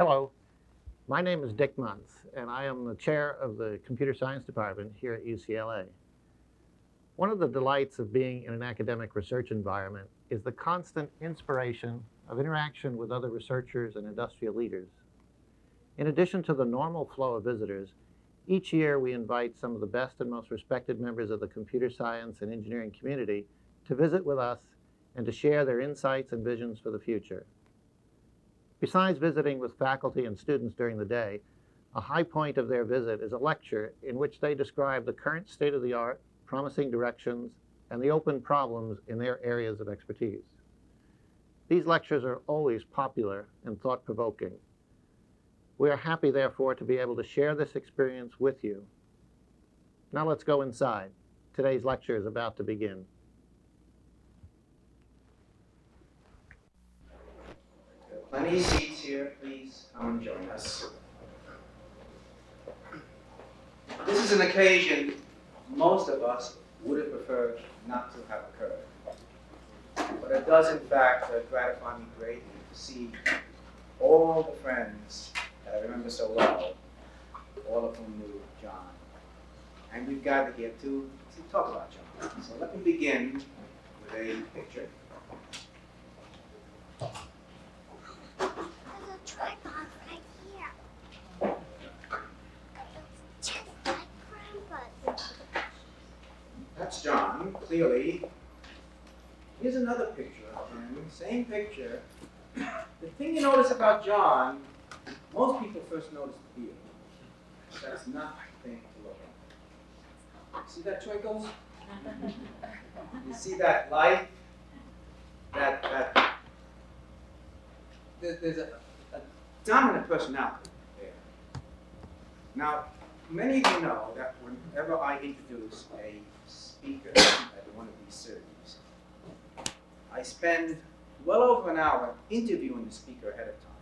Hello, my name is Dick Muntz, and I am the chair of the Computer Science Department here at UCLA. One of the delights of being in an academic research environment is the constant inspiration of interaction with other researchers and industrial leaders. In addition to the normal flow of visitors, each year we invite some of the best and most respected members of the computer science and engineering community to visit with us and to share their insights and visions for the future. Besides visiting with faculty and students during the day, a high point of their visit is a lecture in which they describe the current state of the art, promising directions, and the open problems in their areas of expertise. These lectures are always popular and thought-provoking. We are happy, therefore, to be able to share this experience with you. Now let's go inside. Today's lecture is about to begin. Plenty of seats here. Please come and join us. This is an occasion most of us would have preferred not to have occurred. But it does, in fact, gratify me greatly to see all the friends that I remember so well, all of whom knew Jon. And we've gathered here to talk about Jon. So let me begin with a picture. Tripod right here. Just like Grandpa's. That's Jon, clearly. Here's another picture of him, same picture. The thing you notice about Jon, most people first notice the beard. That's not the thing to look at. See that twinkles? You see that light? There's a dominant personality there. Now, many of you know that whenever I introduce a speaker at one of these series, I spend well over an hour interviewing the speaker ahead of time,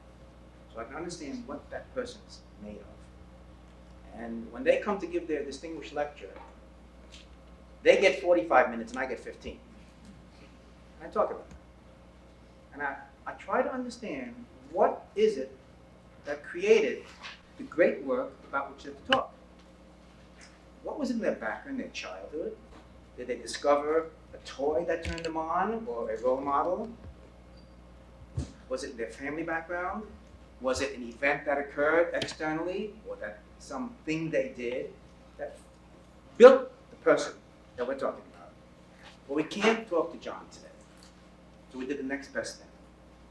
so I can understand what that person's made of. And when they come to give their distinguished lecture, they get 45 minutes and I get 15. And I talk about that. And I try to understand what is it that created the great work about which they're to talk. What was in their background, their childhood? Did they discover a toy that turned them on, or a role model? Was it their family background? Was it an event that occurred externally, or that something they did that built the person that we're talking about? Well, we can't talk to Jon today, so we did the next best thing.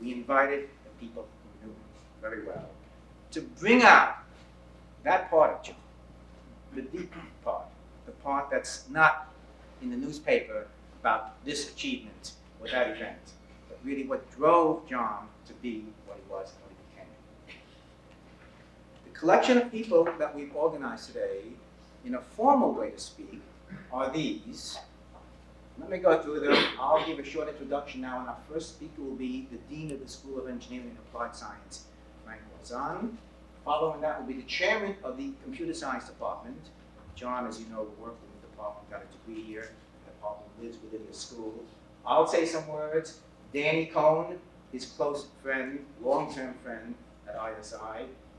We invited the people who knew him very well to bring out that part of Jon, the deep part, the part that's not in the newspaper about this achievement or that event, but really what drove Jon to be what he was and what he became. The collection of people that we've organized today, in a formal way to speak, are these. Let me go through them. I'll give a short introduction now, and our first speaker will be the Dean of the School of Engineering and Applied Science, Frank Wazan. Following that will be the Chairman of the Computer Science Department. Jon, as you know, worked in the department, got a degree here. The department lives within the school. I'll say some words. Danny Cohn, his close friend, long-term friend at ISI,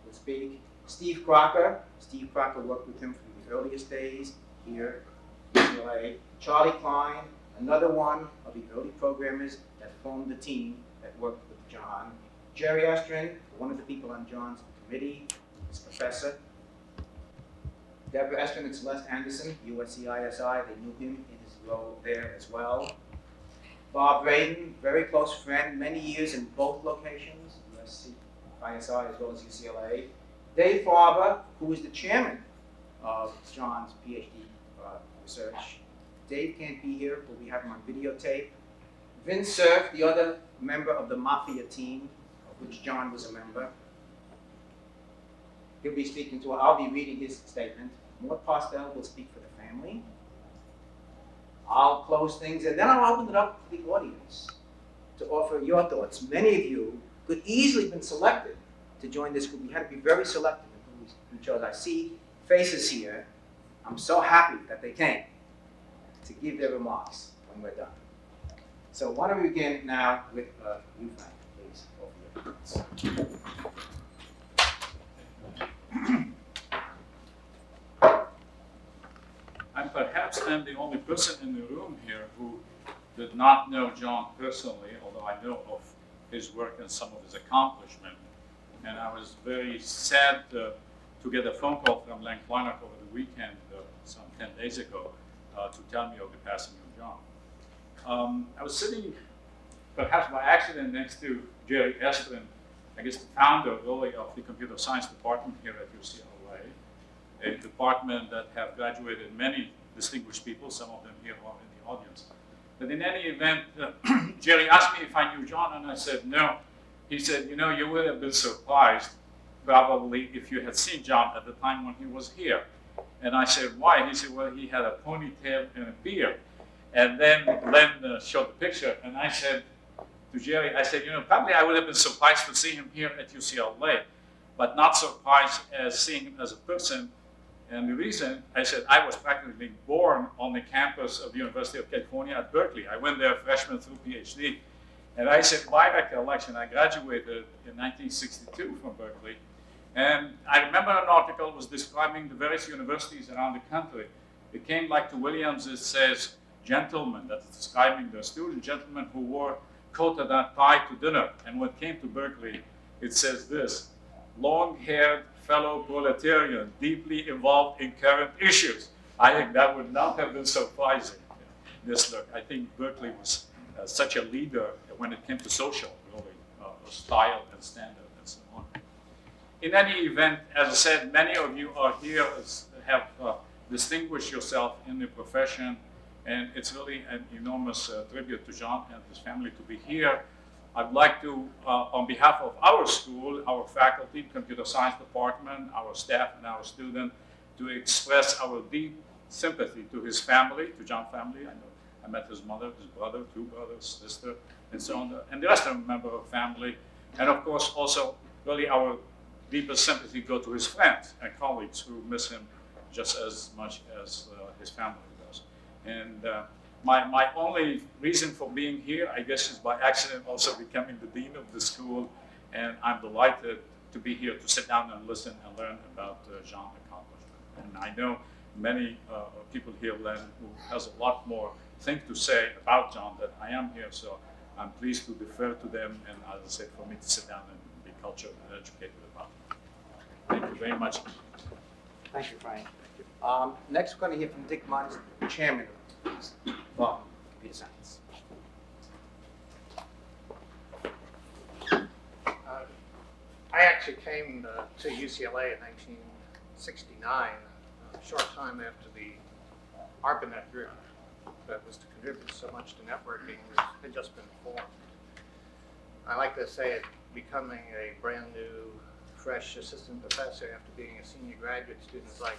will speak. Steve Crocker. Steve Crocker worked with him from the earliest days here at UCLA. Charlie Klein, another one of the early programmers that formed the team that worked with Jon. Jerry Estrin, one of the people on Jon's committee, his professor. Deborah Estrin and Celeste Anderson, USC ISI, they knew him in his role there as well. Bob Braden, very close friend, many years in both locations, USC ISI as well as UCLA. Dave Farber, who was the chairman of Jon's PhD research. Dave can't be here, but we have him on videotape. Vince Cerf, the other member of the Mafia team, of which Jon was a member. He'll be speaking to, I'll be reading his statement. Jon Postel will speak for the family. I'll close things, and then I'll open it up to the audience to offer your thoughts. Many of you could easily have been selected to join this group. We had to be very selective in who chose. I see faces here. I'm so happy that they came to give their remarks when we're done. So why don't we begin now with you, Frank, please, over your comments. perhaps I'm the only person in the room here who did not know Jon personally, although I know of his work and some of his accomplishment. And I was very sad to get a phone call from Len Kleinock over the weekend, some 10 days ago, to tell me of the passing of Jon. I was sitting, perhaps by accident, next to Jerry Estrin, I guess the founder really of the computer science department here at UCLA, a department that have graduated many distinguished people, some of them here are in the audience. But in any event, Jerry asked me if I knew Jon, and I said no. He said, you know, you would have been surprised probably if you had seen Jon at the time when he was here. And I said, why? He said, well, he had a ponytail and a beard. And then Len showed the picture, and I said to Jerry, I said, you know, probably I would have been surprised to see him here at UCLA, but not surprised as seeing him as a person. And the reason, I said, I was practically born on the campus of the University of California at Berkeley. I went there freshman through PhD. And I said, by recollection, I graduated in 1962 from Berkeley. And I remember an article was describing the various universities around the country. It came like to Williams, it says, gentlemen, that's describing the student gentlemen who wore coat and tie to dinner. And when it came to Berkeley, it says this, long-haired fellow proletarian, deeply involved in current issues. I think that would not have been surprising, this look. I think Berkeley was such a leader when it came to social, really, style and standard and so on. In any event, as I said, many of you are here, have distinguished yourself in the profession, and it's really an enormous tribute to Jon and his family to be here. I'd like to, on behalf of our school, our faculty, computer science department, our staff, and our students, to express our deep sympathy to his family, to Jon's family. I know I met his mother, his brother, 2 brothers, sister, and so on, and the rest of the member of the family. And of course, also, really our deepest sympathy go to his friends and colleagues who miss him just as much as his family does. And my only reason for being here, I guess, is by accident also becoming the dean of the school, and I'm delighted to be here to sit down and listen and learn about Jon's accomplishment. And I know many people here, Len, who has a lot more thing to say about Jon than I am here, so I'm pleased to defer to them, and as I said, for me to sit down and be cultured and educated about it. Thank you very much. Thank you, Frank. Next, we're going to hear from Dick Munz, chairman of computer science. I actually came to UCLA in 1969, a short time after the ARPANET group that was to contribute so much to networking had just been formed. I like to say it becoming a brand new, fresh assistant professor after being a senior graduate student is like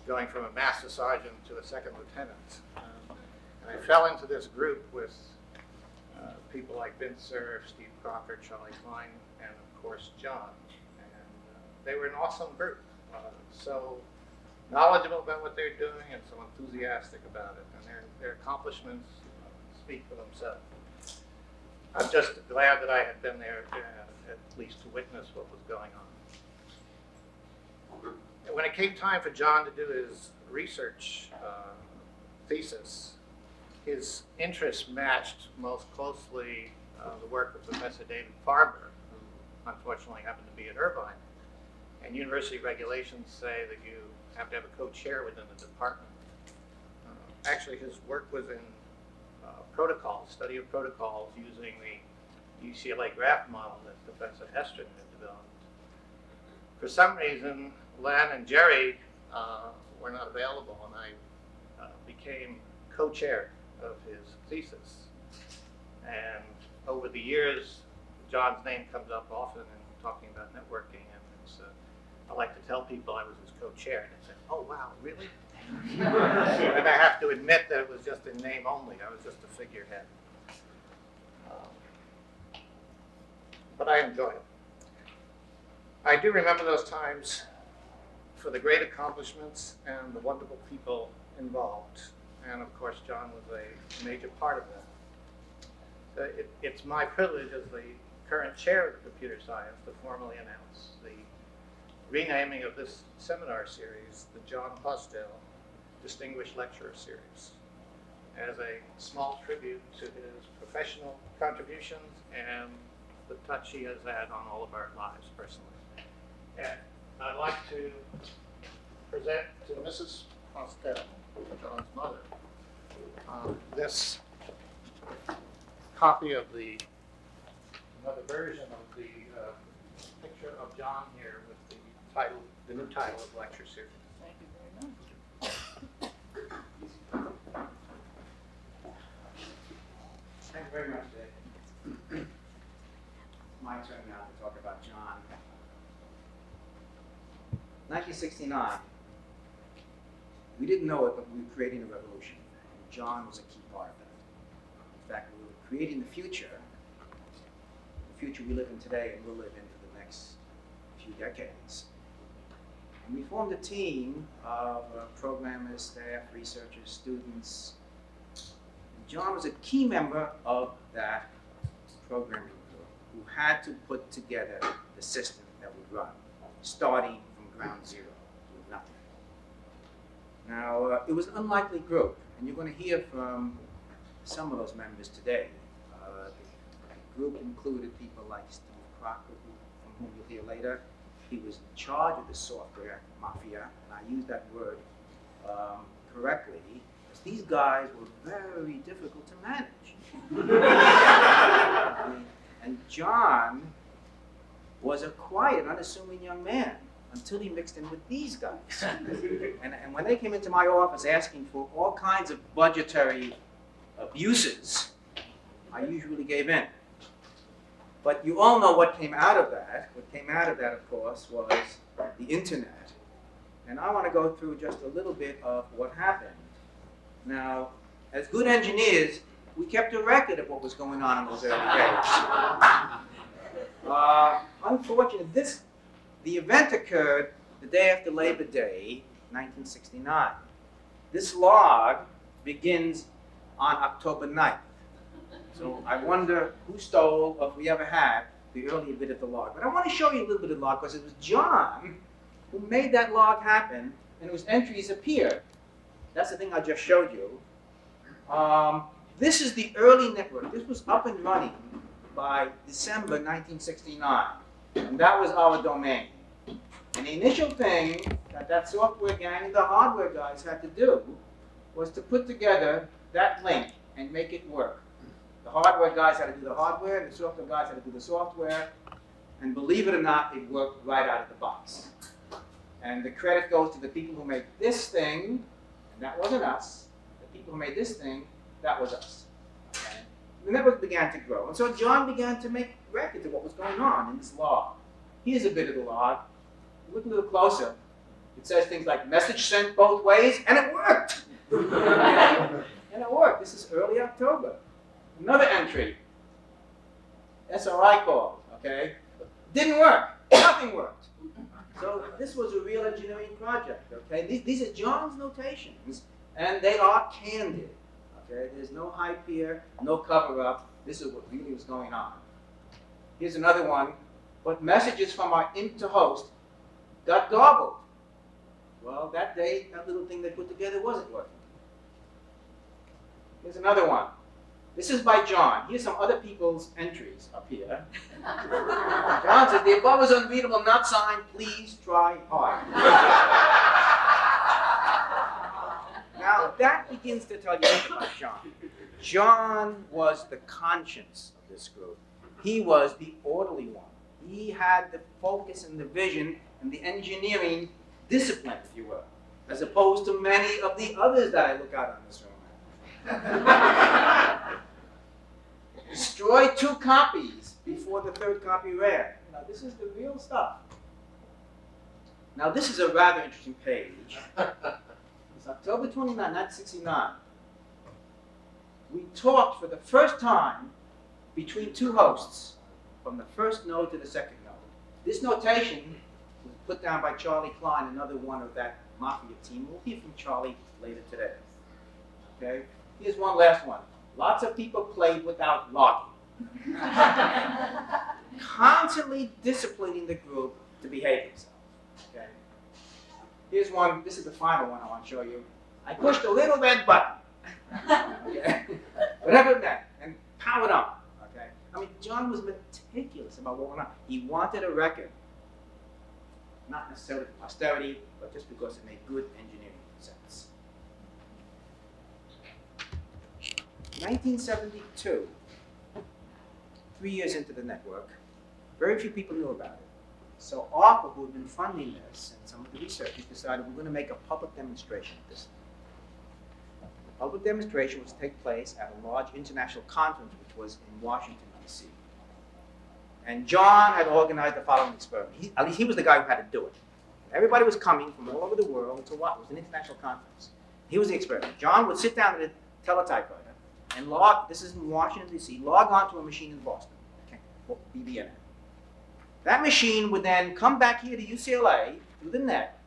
going from a master sergeant to a second lieutenant. And I fell into this group with people like Vince Cerf, Steve Crocker, Charlie Klein, and of course Jon. And they were an awesome group, so knowledgeable about what they're doing and so enthusiastic about it. And their accomplishments speak for themselves. I'm just glad that I had been there at least to witness what was going on. When it came time for Jon to do his research thesis, his interests matched most closely the work of Professor David Farber, who unfortunately happened to be at Irvine. And university regulations say that you have to have a co-chair within the department. Actually, his work was in protocols, study of protocols using the UCLA graph model that Professor Estrin had developed. For some reason, Len and Jerry were not available, and I became co-chair of his thesis. And over the years, Jon's name comes up often in talking about networking, and it's, I like to tell people I was his co-chair, and they say, "Oh wow, really?" And I have to admit that it was just in name only. I was just a figurehead. But I enjoy it. I do remember those times for the great accomplishments and the wonderful people involved. And of course, Jon was a major part of that. So it's my privilege as the current chair of computer science to formally announce the renaming of this seminar series, the Jon Postel Distinguished Lecturer Series as a small tribute to his professional contributions and the touch he has had on all of our lives personally. And I'd like to present to Mrs. Postel, John's mother, this copy of another version of the picture of John here with the title, the new title of the lecture series. Thank you very much. Thank you very much, Dave. My turn now to talk about John. 1969. We didn't know it, but we were creating a revolution. And John was a key part of that. In fact, we were creating the future we live in today and will live in for the next few decades. And we formed a team of programmers, staff, researchers, students. And John was a key member of that programming group who had to put together the system that would run, starting from ground zero with nothing. Now, it was an unlikely group, and you're going to hear from some of those members today. The group included people like Steve Crocker, from whom you'll hear later. He was in charge of the software mafia, and I use that word correctly, because these guys were very difficult to manage. And John was a quiet, unassuming young man until he mixed in with these guys. And when they came into my office asking for all kinds of budgetary abuses, I usually gave in. But you all know what came out of that. What came out of that, of course, was the internet. And I want to go through just a little bit of what happened. Now, as good engineers, we kept a record of what was going on in those early days. Unfortunately, the event occurred the day after Labor Day, 1969. This log begins on October 9th. So I wonder who stole, or if we ever had, the earlier bit of the log. But I want to show you a little bit of the log, because it was John who made that log happen, and whose entries appear. That's the thing I just showed you. This is the early network. This was up and running by December 1969, and that was our domain. And the initial thing that software gang and the hardware guys had to do was to put together that link and make it work. The hardware guys had to do the hardware, and the software guys had to do the software, and believe it or not, it worked right out of the box. And the credit goes to the people who made this thing, and that wasn't us. The people who made this thing, that was us. Okay? The network began to grow, and so John began to make records of what was going on in this log. Here's a bit of the log. Look a little closer. It says things like message sent both ways, and it worked. And it worked. This is early October. Another entry. SRI call, okay? Didn't work. Nothing worked. So this was a real engineering project, okay? These are John's notations, and they are candid, okay? There's no hype here, no cover-up. This is what really was going on. Here's another one. But messages from our inter-host got garbled. Well, that day, that little thing they put together wasn't working. Here's another one. This is by John. Here's some other people's entries up here. John says, the above is unreadable, not signed. Please try hard. Now, that begins to tell you about John. John was the conscience of this group. He was the orderly one. He had the focus and the vision and the engineering discipline, if you will, as opposed to many of the others that I look out on this room. Destroyed 2 copies before the 3rd copy ran. Now, this is the real stuff. Now, this is a rather interesting page. It's October 29, 1969. We talked for the first time between 2 hosts, from the first node to the 2nd node. This notation was put down by Charlie Klein, another one of that mafia team. We'll hear from Charlie later today. Okay? Here's one last one. Lots of people played without logging. Constantly disciplining the group to behave themselves. Okay? Here's one. This is the final one I want to show you. I pushed a little red button. Okay? Whatever it meant, and powered on. Okay? I mean, Jon was meticulous about what went on. He wanted a record, not necessarily for posterity, but just because it made good engineering sense. 1972, 3 years into the network, very few people knew about it. So ARPA, who had been funding this, and some of the researchers decided we're going to make a public demonstration of this. The public demonstration was to take place at a large international conference, which was in Washington, D.C. And Jon had organized the following experiment. At least he was the guy who had to do it. Everybody was coming from all over the world to what? It was an international conference. He was the experiment. Jon would sit down at a teletypewriter and log, this is in Washington, D.C., log on to a machine in Boston, okay, BBN. That machine would then come back here to UCLA through the net,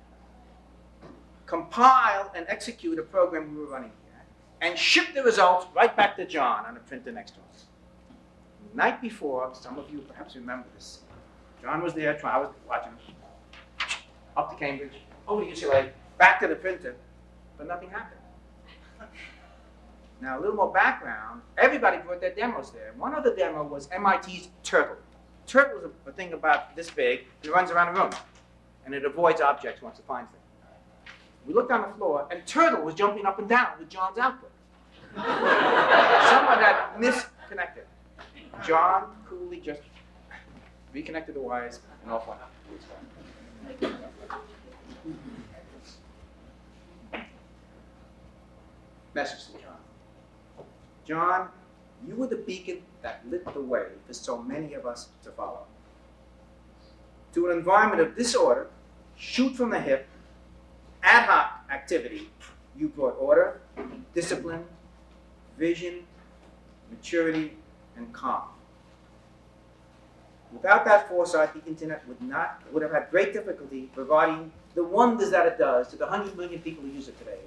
compile and execute a program we were running here, and ship the results right back to Jon on a printer next to us. The night before, some of you perhaps remember this, Jon was there, I was watching him, up to Cambridge, over to UCLA, back to the printer, but nothing happened. Now, a little more background, everybody brought their demos there. One of the demo was MIT's Turtle. Turtle is a thing about this big, and it runs around a room, and it avoids objects once it finds them. We looked on the floor, and Turtle was jumping up and down with Jon's output. Someone had misconnected. Jon coolly just reconnected the wires, and off went. Message to Jon. Jon, you were the beacon that lit the way for so many of us to follow. To an environment of disorder, shoot from the hip, ad hoc activity, you brought order, discipline, vision, maturity, and calm. Without that foresight, the internet would have had great difficulty providing the wonders that it does to the 100 million people who use it today,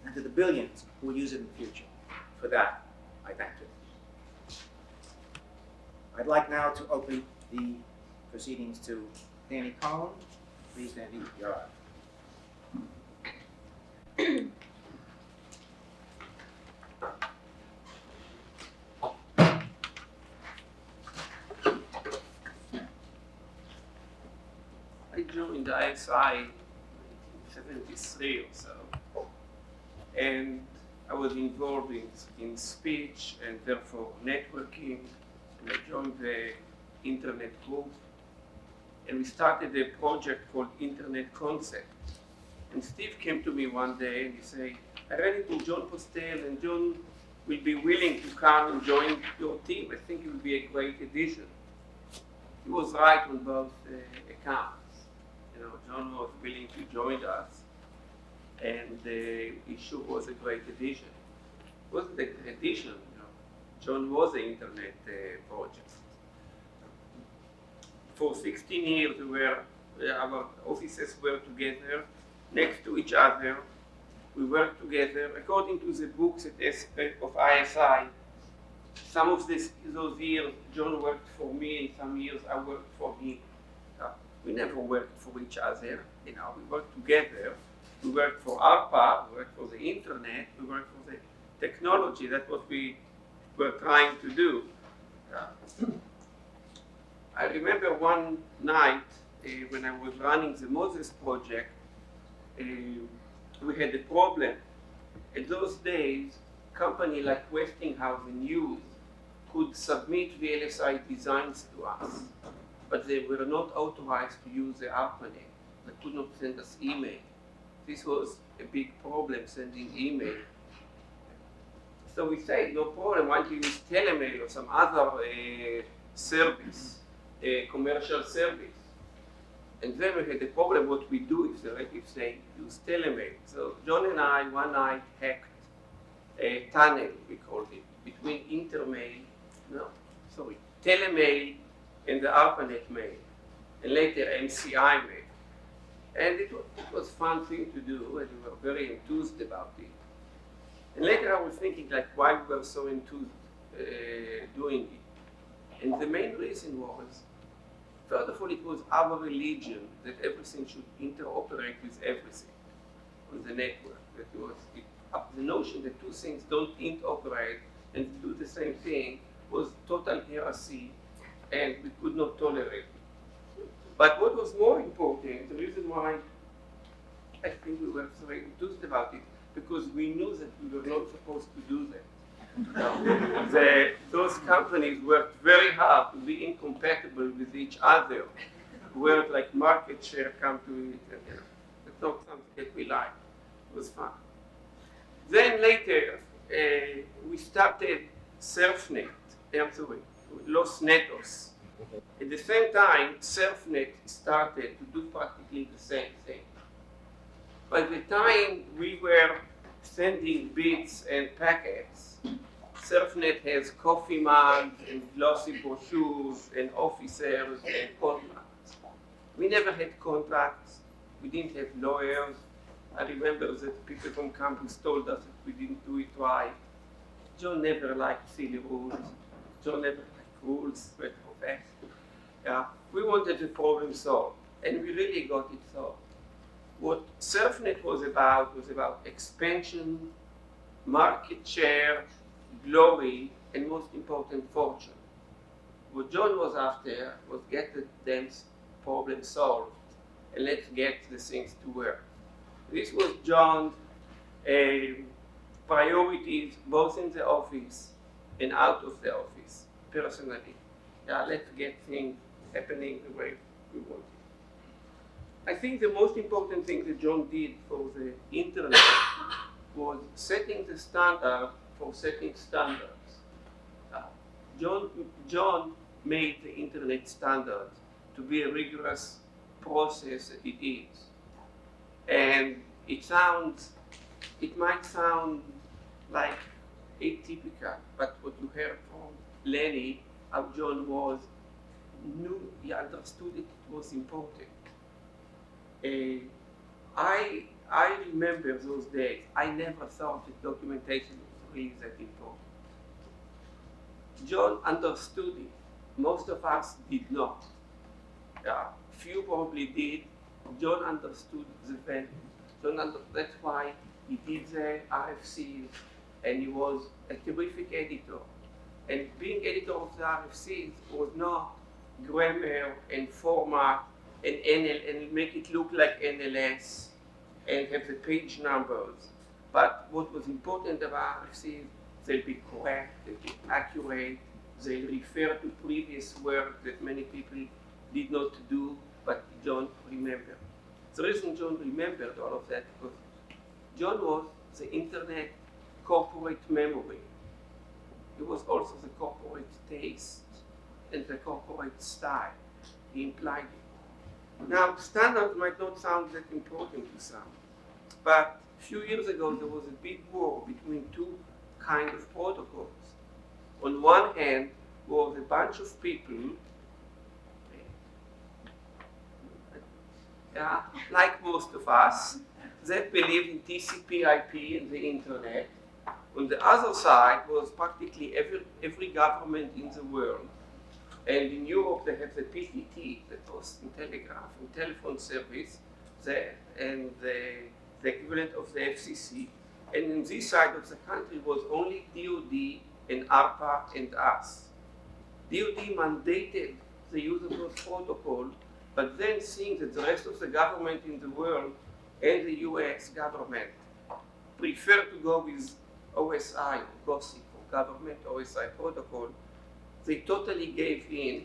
and to the billions who will use it in the future. For that, I thank you. I'd like now to open the proceedings to Danny Cohn. Please, Danny, you're up. I joined ISI in 73 or so, and I was involved in speech and therefore networking, and I joined the internet group, and we started a project called Internet Concept. And Steve came to me one day and he said, I ran into Jon Postel, and Jon will be willing to come and join your team. I think it will be a great addition. He was right on both accounts. You know, Jon was willing to join us, and it sure was a great addition. It wasn't an addition, you know. Jon was an internet project. For 16 years, our offices were together, next to each other. We worked together. According to the books of ISI, some of those years, Jon worked for me, and some years I worked for him. We never worked for each other. You know, we worked together. We worked for ARPA, we worked for the internet, we worked for the technology. That's what we were trying to do. I remember one night when I was running the Moses project, we had a problem. In those days, company like Westinghouse and Hughes could submit VLSI designs to us, but they were not authorized to use the ARPANET. They could not send us email. This was a big problem, sending email. So we said, no problem, why don't you use telemail or some other service, a commercial service. And then we had the problem what we do if they use telemail. So Jon and I, one night, hacked a tunnel, we called it, between telemail and the ARPANET mail, and later MCI mail. And it was a fun thing to do, and we were very enthused about it. And later I was thinking, like, why we were so enthused doing it. And the main reason was, first of all, it was our religion that everything should interoperate with everything on the network. That was the notion that two things don't interoperate and do the same thing was total heresy, and we could not tolerate it. But what was more important, the reason why I think we were so enthused about it, because we knew that we were not supposed to do that. Those companies worked very hard to be incompatible with each other, where like market share come to it, and it's not something that we liked. It was fun. Then later, we started SurfNet, Los Netos. At the same time, SurfNet started to do practically the same thing. By the time we were sending bits and packets, SurfNet has coffee mugs and glossy brochures and officers and contracts. We never had contracts. We didn't have lawyers. I remember that people from campus told us that we didn't do it right. John never liked silly rules. John never liked rules, but professed. Yeah, we wanted the problem solved, and we really got it solved. What SurfNet was about expansion, market share, glory, and most important, fortune. What John was after was get the damn problem solved, and let's get the things to work. This was John's priorities, both in the office and out of the office, personally. Yeah, let's get things happening the way we want. I think the most important thing that John did for the internet was setting the standard for setting standards. John made the internet standard to be a rigorous process that it is. And it might sound like atypical, but what you heard from Lenny, how John knew, he understood it was important. I remember those days. I never thought that documentation was really that important. John understood it. Most of us did not. Few probably did. John understood the value. That's why he did the RFCs, and he was a terrific editor. And being editor of the RFCs was not grammar and format and make it look like NLS and have the page numbers. But what was important about RFCs, they'll be correct, they'll be accurate, they'll refer to previous work that many people did not do, but John remembered. The reason John remembered all of that because John was the internet corporate memory. He was also the corporate taste and the corporate style. He implied it. Now, standards might not sound that important to some, but a few years ago there was a big war between two kinds of protocols. On one hand was a bunch of people, like most of us, that believed in TCP/IP and the internet. On the other side was practically every government in the world. And in Europe, they have the PTT, the Post and Telegraph and Telephone Service, and the equivalent of the FCC. And in this side of the country was only DOD and ARPA and us. DOD mandated the use of those protocols, but then seeing that the rest of the government in the world and the US government prefer to go with OSI, GOSIP, or Government OSI Protocol, they totally gave in,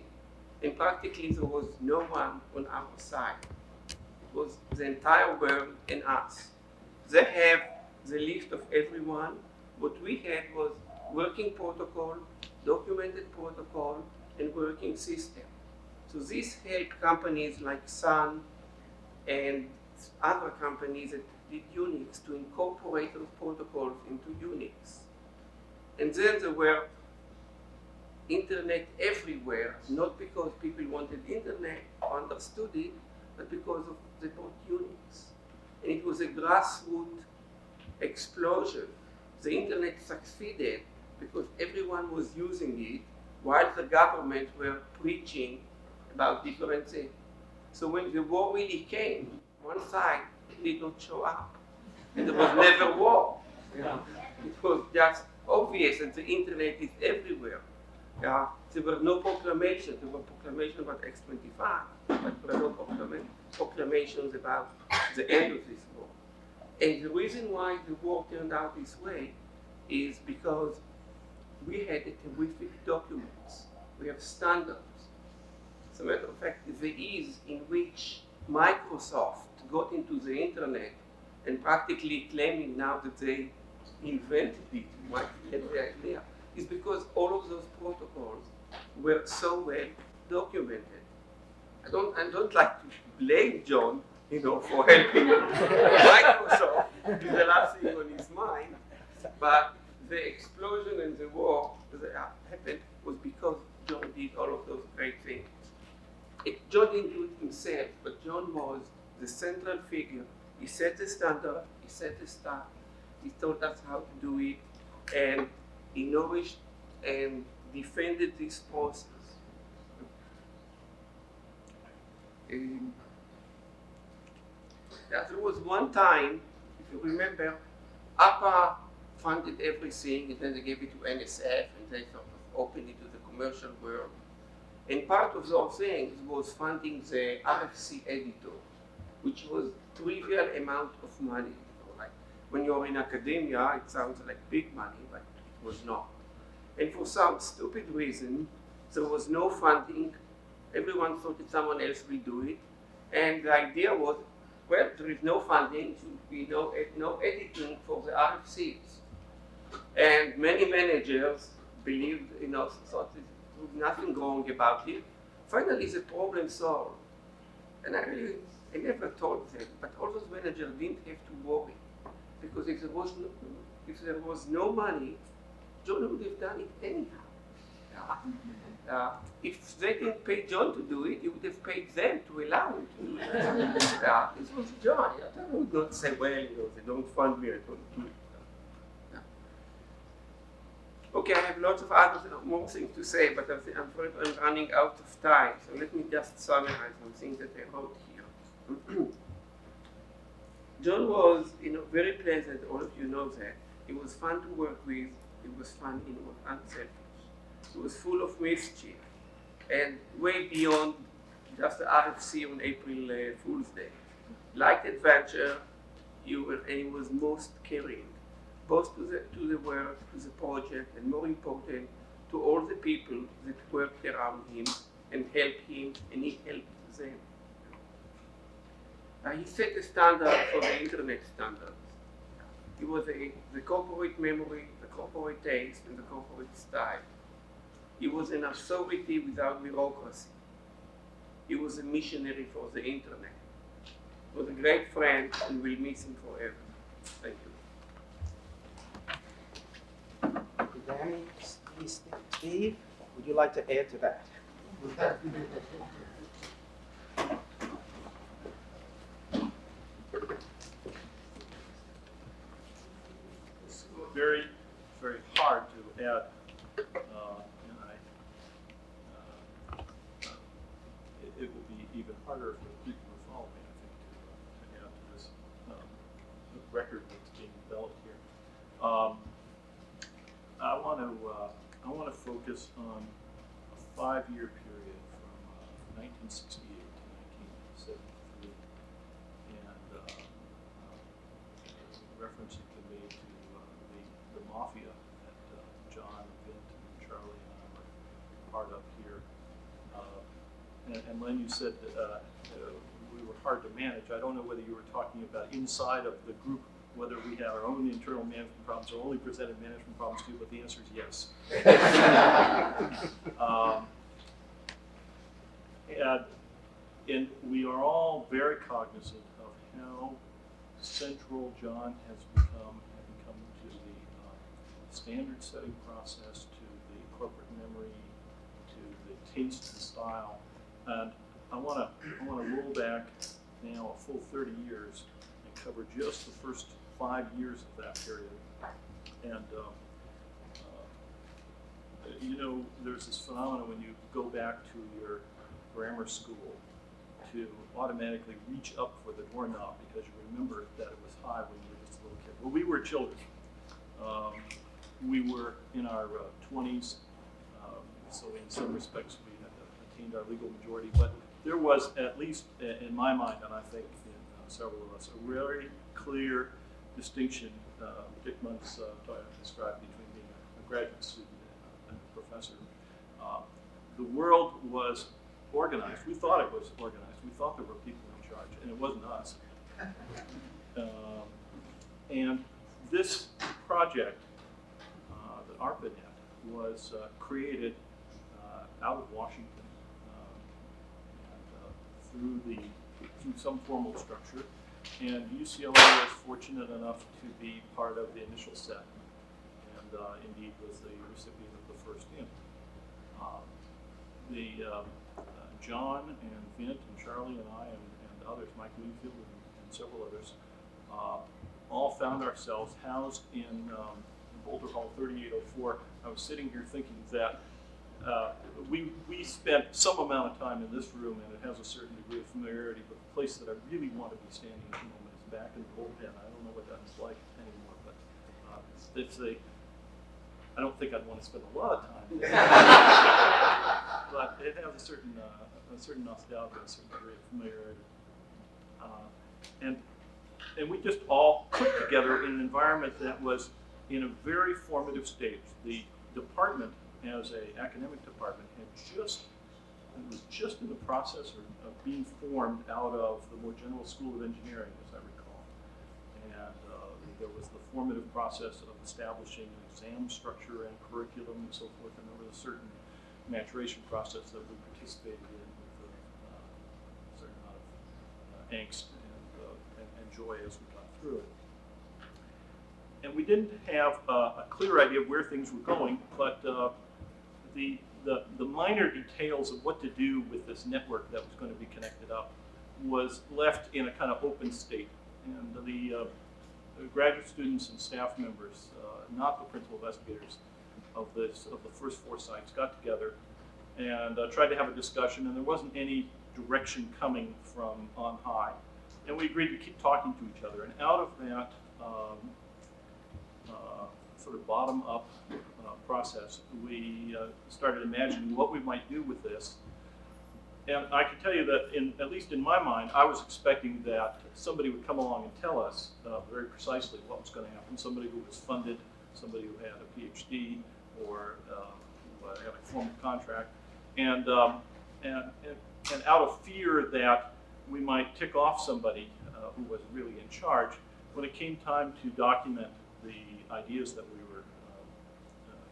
and practically there was no one on our side. It was the entire world and us. They have the list of everyone. What we had was working protocol, documented protocol, and working system. So this helped companies like Sun and other companies that did Unix to incorporate those protocols into Unix. And then there were internet everywhere, not because people wanted internet or understood it, but because of they bought Unix. And it was a grassroots explosion. The internet succeeded because everyone was using it while the government were preaching about different things. So when the war really came, one side did not show up. And there was never war. Yeah. It was just obvious that the internet is everywhere. Yeah. There were no proclamations. There were proclamations about X-25, but there were no proclamations about the end of this war. And the reason why the war turned out this way is because we had a terrific documents. We have standards. As a matter of fact, the ease in which Microsoft got into the internet and practically claiming now that they invented it, you might get the idea, is because all of those protocols were so well documented. I don't like to blame John, for helping Microsoft. It's the last thing on his mind. But the explosion and the war that happened was because John did all of those great things. John didn't do it himself, but John was the central figure. He set the standard, he set the start, he taught us how to do it, and he nourished and defended this process. There was one time, if you remember, APA funded everything, and then they gave it to NSF, and they sort of opened it to the commercial world. And part of those things was funding the RFC editor, which was a trivial amount of money. Like when you're in academia, it sounds like big money, but it was not. And for some stupid reason, there was no funding. Everyone thought that someone else will do it. And the idea was, well, there is no funding, there should be no editing for the RFCs. And many managers believed, thought that there was nothing wrong about it. Finally, the problem solved. And I never told them, but all those managers didn't have to worry. Because if there was no money, John would have done it anyhow. If they didn't pay John to do it, he would have paid them to allow him to do it. This was John. John would not say, well, they don't fund me, I don't do it. Okay, I have lots of more things to say, but I'm afraid I'm running out of time. So let me just summarize some things that I wrote here. John was, very pleasant. All of you know that. He was fun to work with. He was fun, unselfish. He was full of mischief, and way beyond just the RFC on April Fool's Day. Liked adventure, and he was most caring, both to the work, to the project, and more important, to all the people that worked around him and helped him, and he helped them. He set the standard for the internet standards. He was the corporate memory, the corporate taste, and the corporate style. He was an authority without bureaucracy. He was a missionary for the internet. He was a great friend, and we'll miss him forever. Thank you. Danny, Steve, would you like to add to that? It's very, very hard to add. It will be even harder for the people who follow me, I think, to add to this record that's being developed here. I want to focus on a 5-year period from 1968 to 1973, and reference you can make to the mafia that John, Vint, and Charlie and I were part of here. And Len, you said we were hard to manage. I don't know whether you were talking about inside of the group, whether we had our own internal management problems or only presented management problems to you, but the answer is yes. And we are all very cognizant of how central John has become to the standard setting process, to the corporate memory, to the taste and style. And I want to roll back now a full 30 years and cover just the first 5 years of that period. And there's this phenomenon when you go back to your grammar school to automatically reach up for the doorknob because you remember that it was high when you were just a little kid. Well, we were children. We were in our 20s, so in some respects we had attained our legal majority, but there was, at least in my mind, and I think in several of us, a very clear distinction Dick Muntz described between being a graduate student and a professor. The world was organized. We thought it was organized. We thought there were people in charge, and it wasn't us. And this project that ARPANET was created out of Washington and through some formal structure. And UCLA was fortunate enough to be part of the initial set, and indeed was the recipient of the first in. John and Vint and Charlie and I and others, Mike Wingfield and several others, all found ourselves housed in Boulder Hall 3804. I was sitting here thinking that we spent some amount of time in this room, and it has a certain degree of familiarity, but the place that I really want to be standing at the moment is back in the bullpen. I don't know what that's like anymore, but I don't think I'd want to spend a lot of time there. But it has a certain nostalgia, a certain degree of familiarity. And we just all put together in an environment that was in a very formative stage. The department, as an academic department, was just in the process of being formed out of the more general School of Engineering, as I recall. And there was the formative process of establishing an exam structure and curriculum and so forth, and there was a certain maturation process that we participated in with a certain amount of angst and joy as we got through it. And we didn't have a clear idea of where things were going, but the minor details of what to do with this network that was going to be connected up was left in a kind of open state. And the graduate students and staff members, not the principal investigators of the first 4 sites, got together and tried to have a discussion, and there wasn't any direction coming from on high. And we agreed to keep talking to each other. And out of that sort of bottom-up process, we started imagining what we might do with this. And I can tell you that, at least in my mind, I was expecting that somebody would come along and tell us very precisely what was going to happen. Somebody who was funded, somebody who had a PhD, or who had a formal contract, and out of fear that we might tick off somebody who was really in charge, when it came time to document the ideas that we were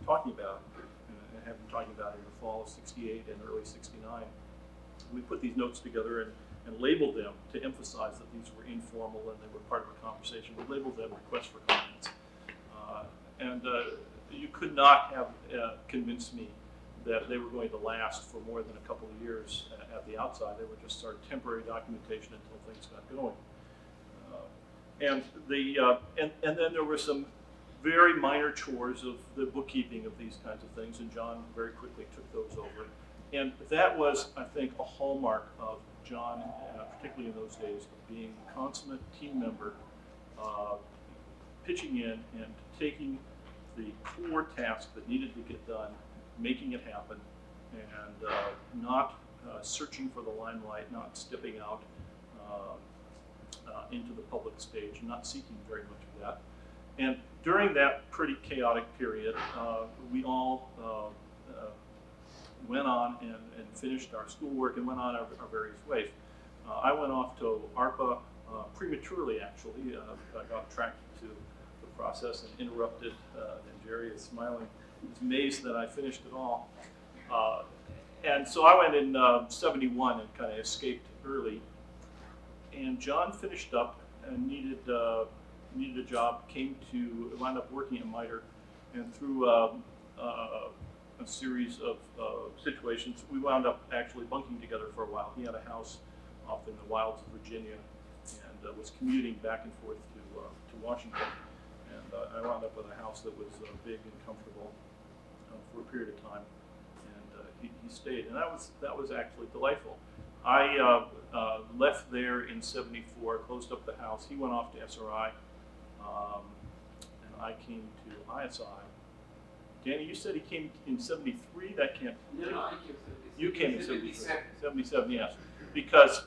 talking about, and have been talking about in the fall of '68 and early '69, we put these notes together and labeled them to emphasize that these were informal and they were part of a conversation. We labeled them requests for comments. You could not have convinced me that they were going to last for more than a couple of years at the outside. They were just sort of temporary documentation until things got going. And then there were some very minor chores of the bookkeeping of these kinds of things, and John very quickly took those over. And that was, I think, a hallmark of John, particularly in those days, of being a consummate team member, pitching in and taking the core task that needed to get done, making it happen, and not searching for the limelight, not stepping out into the public stage, not seeking very much of that. And during that pretty chaotic period, we all went on and finished our schoolwork and went on our various ways. I went off to ARPA prematurely, actually. I got attracted to the process and interrupted, and Jerry is smiling. He's amazed that I finished it all. And so I went in '71 and kind of escaped early. And John finished up and needed a job, wound up working at MITRE, and through a series of situations, we wound up actually bunking together for a while. He had a house off in the wilds of Virginia and was commuting back and forth to Washington. And I wound up with a house that was big and comfortable for a period of time. And he stayed, and that was actually delightful. I left there in '74, closed up the house. He went off to SRI, and I came to ISI. Danny, you said he came in 73, that can't, No, I came 77. you came in 73. 77. 77, yes. Because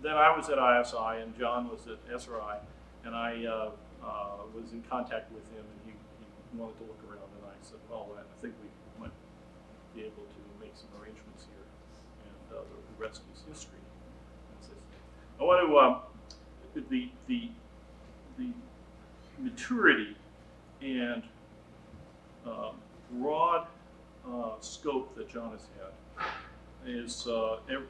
then I was at ISI and John was at SRI, and I was in contact with him, and he wanted to look around, and I said, well, I think we might be able to make some arrangements here, and the rest is history. I want to, the maturity and broad scope that John has had is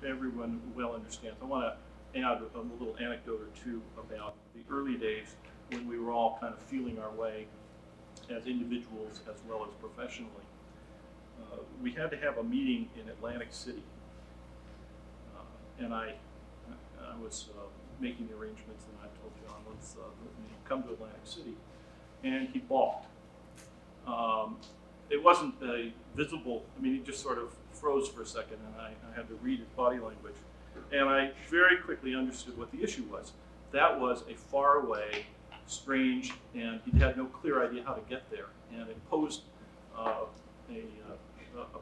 everyone well understands. I want to add a little anecdote or two about the early days when we were all kind of feeling our way as individuals as well as professionally. We had to have a meeting in Atlantic City, and I was making the arrangements, and I told John, let's come to Atlantic City, and he balked. It wasn't visible. I mean, he just sort of froze for a second, and I had to read his body language. And I very quickly understood what the issue was. That was a faraway, strange, and he had no clear idea how to get there. And it posed a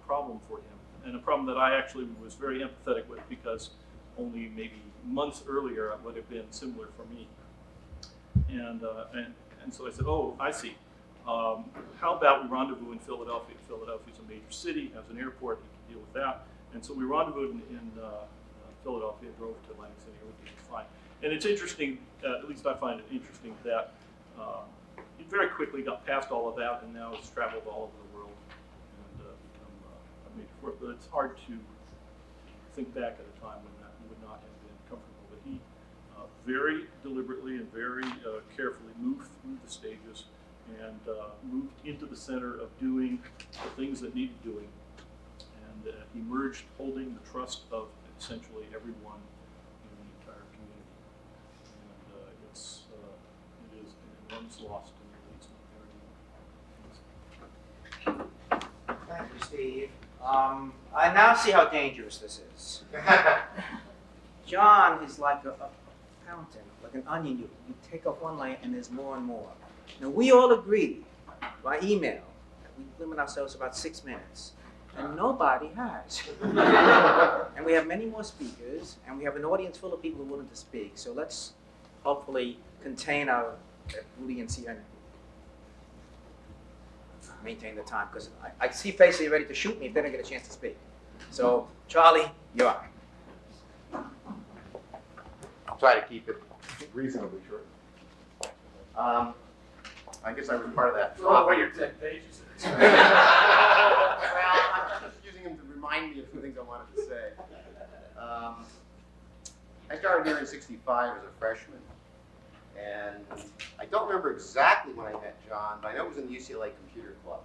problem for him, and a problem that I actually was very empathetic with, because only maybe months earlier it would have been similar for me. And so I said, oh, I see. How about we rendezvous in Philadelphia? Philadelphia's a major city, has an airport, you can deal with that. And so we rendezvoused in Philadelphia, drove to Atlantic City, everything was fine. And it's interesting, at least I find it interesting, that he very quickly got past all of that and now has traveled all over the world and become a major force. But it's hard to think back at a time when that would not have been comfortable. But he very deliberately and very carefully moved through the stages and moved into the center of doing the things that needed doing, and emerged holding the trust of essentially everyone in the entire community. And it is an enormous loss to me that it's not there anymore. Thank you, Steve. I now see how dangerous this is. John is like a fountain, like an onion. You take off one layer and there's more and more. Now, we all agree by email that we limit ourselves to about 6 minutes, and nobody has. And we have many more speakers, and we have an audience full of people who are willing to speak. So let's hopefully contain our brilliancy and maintain the time, because I see faces ready to shoot me if they don't get a chance to speak. So, Charlie, you're up. I'll try to keep it reasonably short. I guess I was part of that. Oh, wait, your 10 pages. Well, I'm just using them to remind me of the things I wanted to say. I started here in '65 as a freshman, and I don't remember exactly when I met John, but I know it was in the UCLA Computer Club,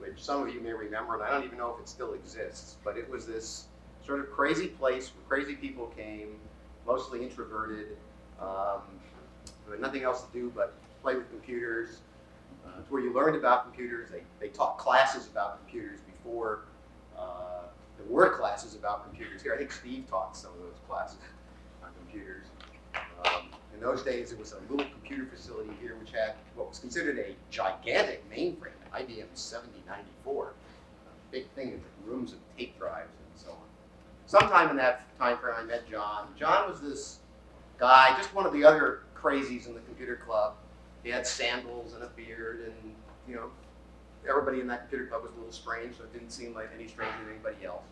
which some of you may remember, and I don't even know if it still exists, but it was this sort of crazy place where crazy people came, mostly introverted, who had nothing else to do but play with computers. It's where you learned about computers. They taught classes about computers before there were classes about computers here. I think Steve taught some of those classes on computers. In those days, there was a little computer facility here which had what was considered a gigantic mainframe, IBM 7094. A big thing with rooms of tape drives and so on. Sometime in that time frame, I met John. John was this guy, just one of the other crazies in the computer club. He had sandals and a beard, and everybody in that computer club was a little strange, so it didn't seem like any stranger than anybody else.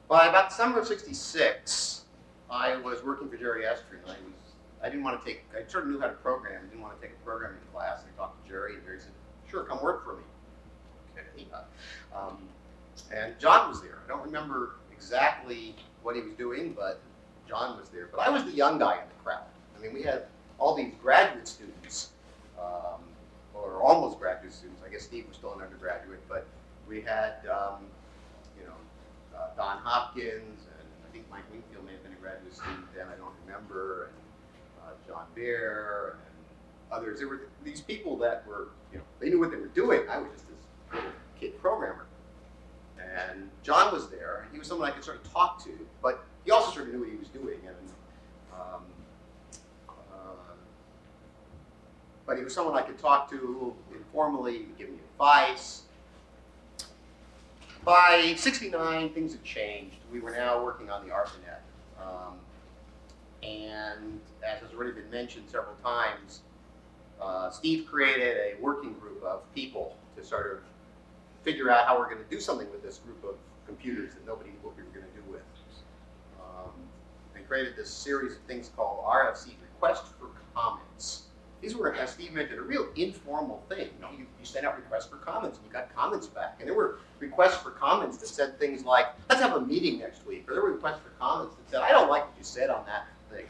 By about the summer of '66, I was working for Jerry Estrin. I didn't want to take. I sort of knew how to program. I didn't want to take a programming class. I talked to Jerry, and Jerry said, "Sure, come work for me." Okay. And John was there. I don't remember exactly what he was doing, but John was there. But I was the young guy in the crowd. I mean, we had all these graduate students, or almost graduate students. I guess Steve was still an undergraduate, but we had, Don Hopkins, and I think Mike Wingfield may have been a graduate student then, I don't remember, and John Baer, and others. There were these people that were, they knew what they were doing. I was just this little kid programmer. And John was there, and he was someone I could sort of talk to, but he also sort of knew what he was doing. And but he was someone I could talk to a little informally. He would give me advice. By '69, things had changed. We were now working on the ARPANET. And as has already been mentioned several times, Steve created a working group of people to sort of figure out how we're going to do something with this group of computers that nobody knew what we were going to do with. And created this series of things called RFC, Request for Comments. These were, as Steve mentioned, a real informal thing. You sent out requests for comments and you got comments back. And there were requests for comments that said things like, let's have a meeting next week. Or there were requests for comments that said, I don't like what you said on that thing.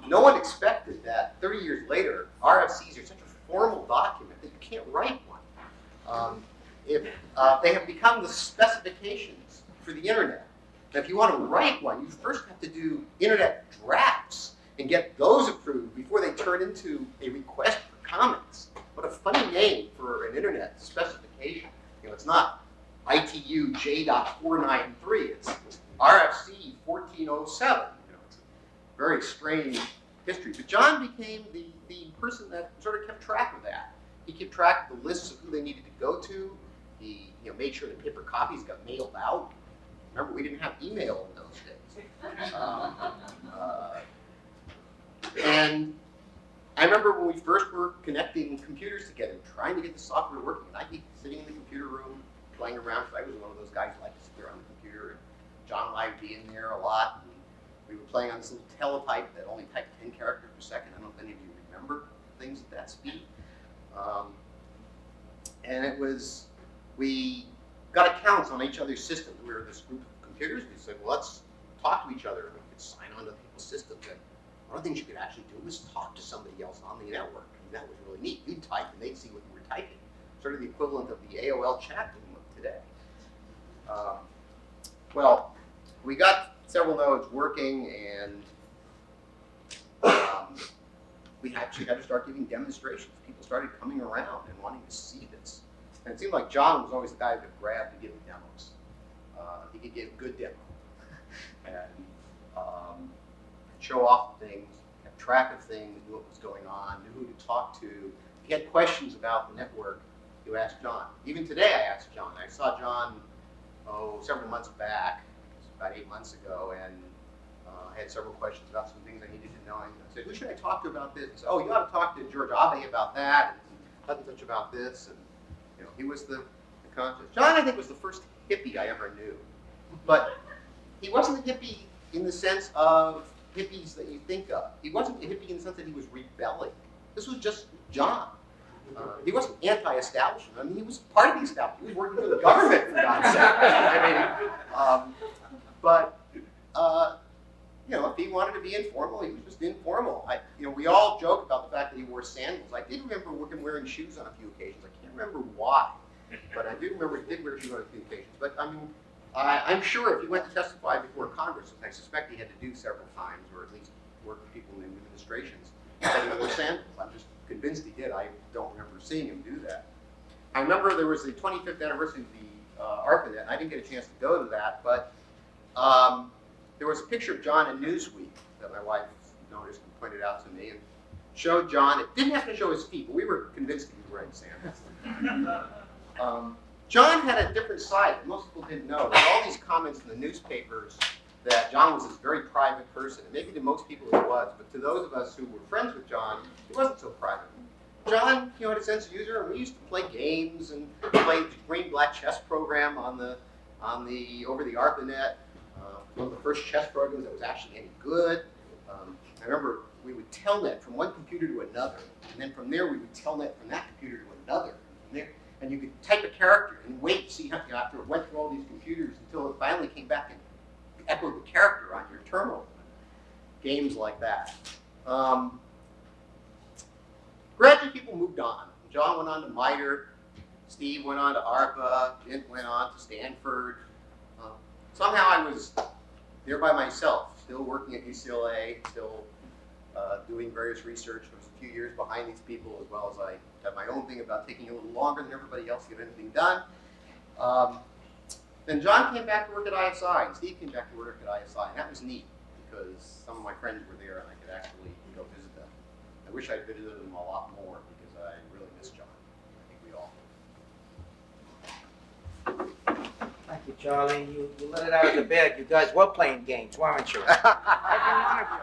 No one expected that 30 years later, RFCs are such a formal document that you can't write one. They have become the specifications for the internet. Now, if you want to write one, you first have to do internet drafts and get those approved before they turn into a request for comments. What a funny name for an internet specification. It's not ITU J.493, it's RFC 1407. It's a very strange history. But Jon became the person that sort of kept track of that. He kept track of the lists of who they needed to go to. He made sure that paper copies got mailed out. Remember, we didn't have email in those days. And I remember when we first were connecting computers together, trying to get the software working, and I'd be sitting in the computer room, playing around, because I was one of those guys who liked to sit there on the computer, and Jon and I would be in there a lot, and we were playing on this little teletype that only typed 10 characters per second. I don't know if any of you remember things at that speed. And it was, we got accounts on each other's systems. We were this group of computers. We said, well, let's talk to each other. We could sign on to people's systems. And one of the things you could actually do was talk to somebody else on the network. And that was really neat. You'd type and they'd see what you were typing. Sort of the equivalent of the AOL chat room of today. Well, we got several nodes working, and we actually had to start giving demonstrations. People started coming around and wanting to see this. And it seemed like Jon was always the guy who could grab to give demos. He could give good demo. And show off things, kept track of things, knew what was going on, knew who to talk to. If you had questions about the network, you asked Jon. Even today I asked Jon. I saw Jon, several months back, about 8 months ago, and I had several questions about some things I needed to know. And I said, who should I talk to about this? He said, you ought to talk to George Abe about that, and such and such about this. And he was the conscious. Jon, I think, was the first hippie I ever knew. But he wasn't a hippie in the sense of hippies that you think of. He wasn't a hippie in the sense that he was rebelling. This was just Jon. He wasn't anti-establishment. I mean, he was part of the establishment. He was working for the government, for God's sake. If he wanted to be informal, he was just informal. We all joke about the fact that he wore sandals. I did remember him wearing shoes on a few occasions. I can't remember why, but I do remember he did wear shoes on a few occasions. But I mean, I'm sure if he went to testify before Congress, which I suspect he had to do several times, or at least work with people in administrations, that he wore sandals. I'm just convinced he did. I don't remember seeing him do that. I remember there was the 25th anniversary of the ARPANET, and I didn't get a chance to go to that, but there was a picture of Jon in Newsweek that my wife noticed and pointed out to me, and showed Jon. It didn't have to show his feet, but we were convinced he was wearing sandals. Jon had a different side that most people didn't know. There were all these comments in the newspapers that Jon was this very private person. And maybe to most people he was, but to those of us who were friends with Jon, he wasn't so private. Jon, had a sense of humor, and we used to play games and play the green-black chess program over the ARPANET. One of the first chess programs that was actually any good. I remember we would telnet from one computer to another, and then from there we would telnet from that computer to another. And you could type a character and wait to see after it went through all these computers until it finally came back and echoed the character on your terminal. Games like that. Gradually people moved on. Jon went on to MITRE, Steve went on to ARPA, Jint went on to Stanford. Somehow I was there by myself, still working at UCLA, still doing various research. I was a few years behind these people, as well as I had my own thing about taking a little longer than everybody else to get anything done. Then Jon came back to work at ISI, and Steve came back to work at ISI, and that was neat, because some of my friends were there, and I could actually go visit them. wish I'd visited him a lot more because I really miss John. I think we all do. Thank you, Charlie. You let it out of the bag. You guys were playing games, weren't you? Every one of you.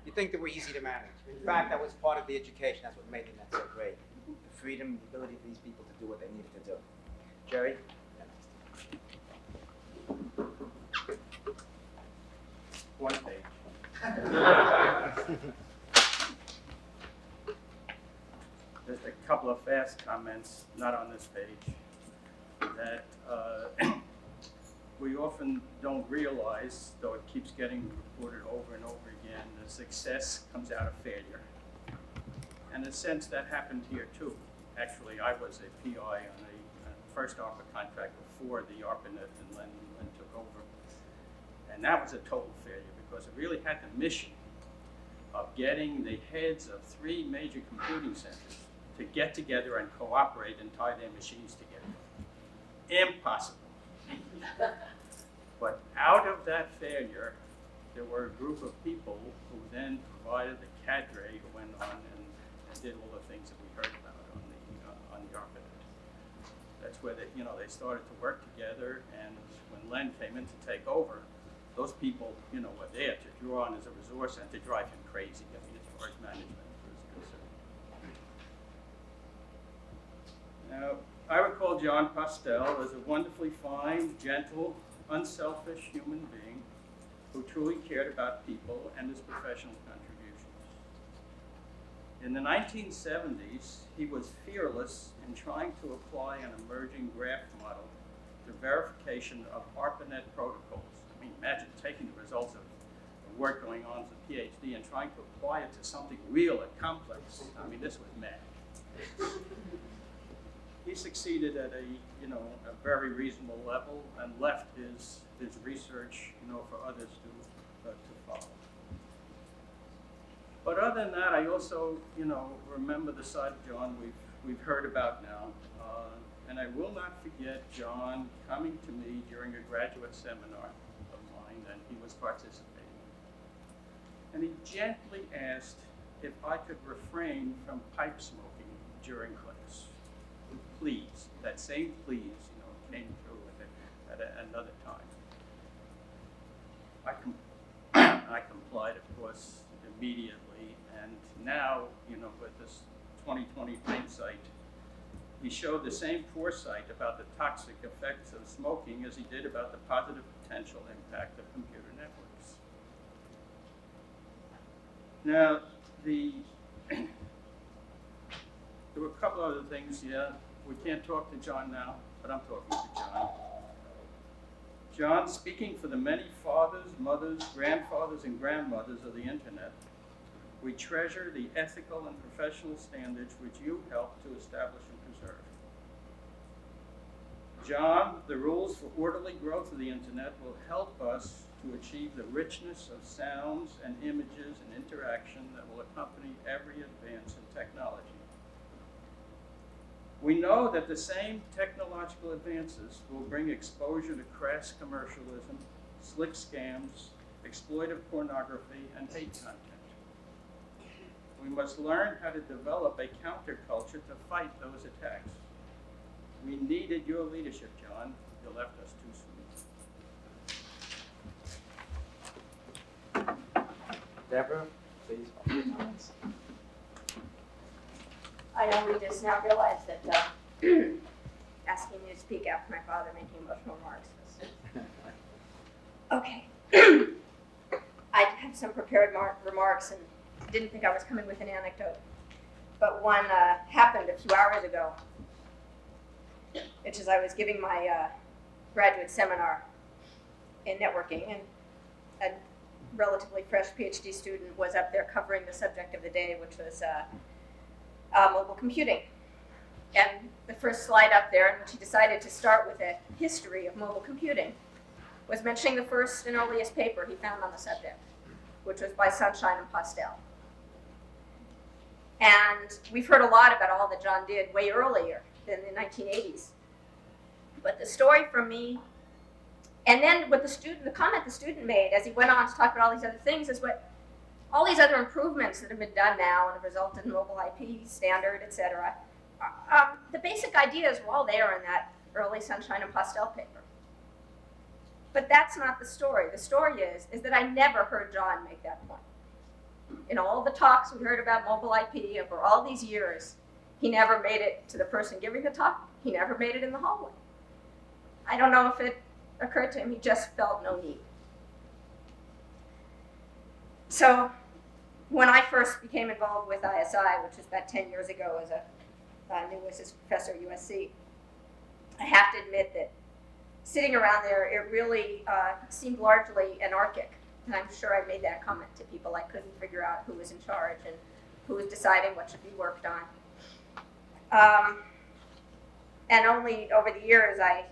You think they were easy to manage. In fact, that was part of the education. That's what made them that so great. The freedom, the ability for these people to do what they needed to do. Jerry? One page. Just a couple of fast comments, not on this page, that we often don't realize, though it keeps getting reported over and over again, that success comes out of failure. And in a sense, that happened here too. Actually, I was a PI on the first ARPA contract before the ARPANET and Len took over. And that was a total failure because it really had the mission of getting the heads of 3 major computing centers to get together and cooperate and tie their machines together. Impossible. But out of that failure, there were a group of people who then provided the cadre who went on and did all the things that we heard about on the ARPANET. That's where they started to work together, and when Len came in to take over, those people, were there to draw on as a resource and to drive him crazy, as far as management was concerned. Now, I recall Jon Postel as a wonderfully fine, gentle, unselfish human being who truly cared about people and his professional contributions. In the 1970s, he was fearless in trying to apply an emerging graph model to verification of ARPANET protocols. I mean, imagine taking the results of the work going on as a PhD and trying to apply it to something real and complex. I mean, this was mad. He succeeded at a very reasonable level and left his research, for others to follow. But other than that, I also, remember the side of Jon we've heard about now, and I will not forget Jon coming to me during a graduate seminar of mine, and he was participating. And he gently asked if I could refrain from pipe smoking during class. Please, that same please, came through with it at another time. I complied, of course, immediately, and now, with this 2020 hindsight, he showed the same foresight about the toxic effects of smoking as he did about the positive potential impact of computer networks. Now, there were a couple other things, we can't talk to Jon now, but I'm talking to Jon. Jon, speaking for the many fathers, mothers, grandfathers, and grandmothers of the internet, we treasure the ethical and professional standards which you helped to establish and preserve. Jon, the rules for orderly growth of the internet will help us to achieve the richness of sounds and images and interaction that will accompany every advance in technology. We know that the same technological advances will bring exposure to crass commercialism, slick scams, exploitive pornography, and hate content. We must learn how to develop a counterculture to fight those attacks. We needed your leadership, Jon. You left us too soon. Deborah, please. I only just now realized that asking me to speak after my father making emotional remarks was... Okay. I have some prepared remarks and didn't think I was coming with an anecdote. But one happened a few hours ago, which is I was giving my graduate seminar in networking, and a relatively fresh PhD student was up there covering the subject of the day, which was mobile computing. And the first slide up there, in which he decided to start with a history of mobile computing, was mentioning the first and earliest paper he found on the subject, which was by Sunshine and Postel. And we've heard a lot about all that Jon did way earlier than the 1980s. But the story from me, and then what the comment the student made as he went on to talk about all these other things, is what all these other improvements that have been done now and have resulted in mobile IP standard, et cetera, the basic ideas were all there in that early Sunshine and Postel paper. But that's not the story. The story is that I never heard Jon make that point. In all the talks we heard about mobile IP over all these years, he never made it to the person giving the talk. He never made it in the hallway. I don't know if it occurred to him. He just felt no need. So when I first became involved with ISI, which was about 10 years ago as a new assistant professor at USC, I have to admit that sitting around there, it really seemed largely anarchic. And I'm sure I made that comment to people. I couldn't figure out who was in charge and who was deciding what should be worked on. And only over the years I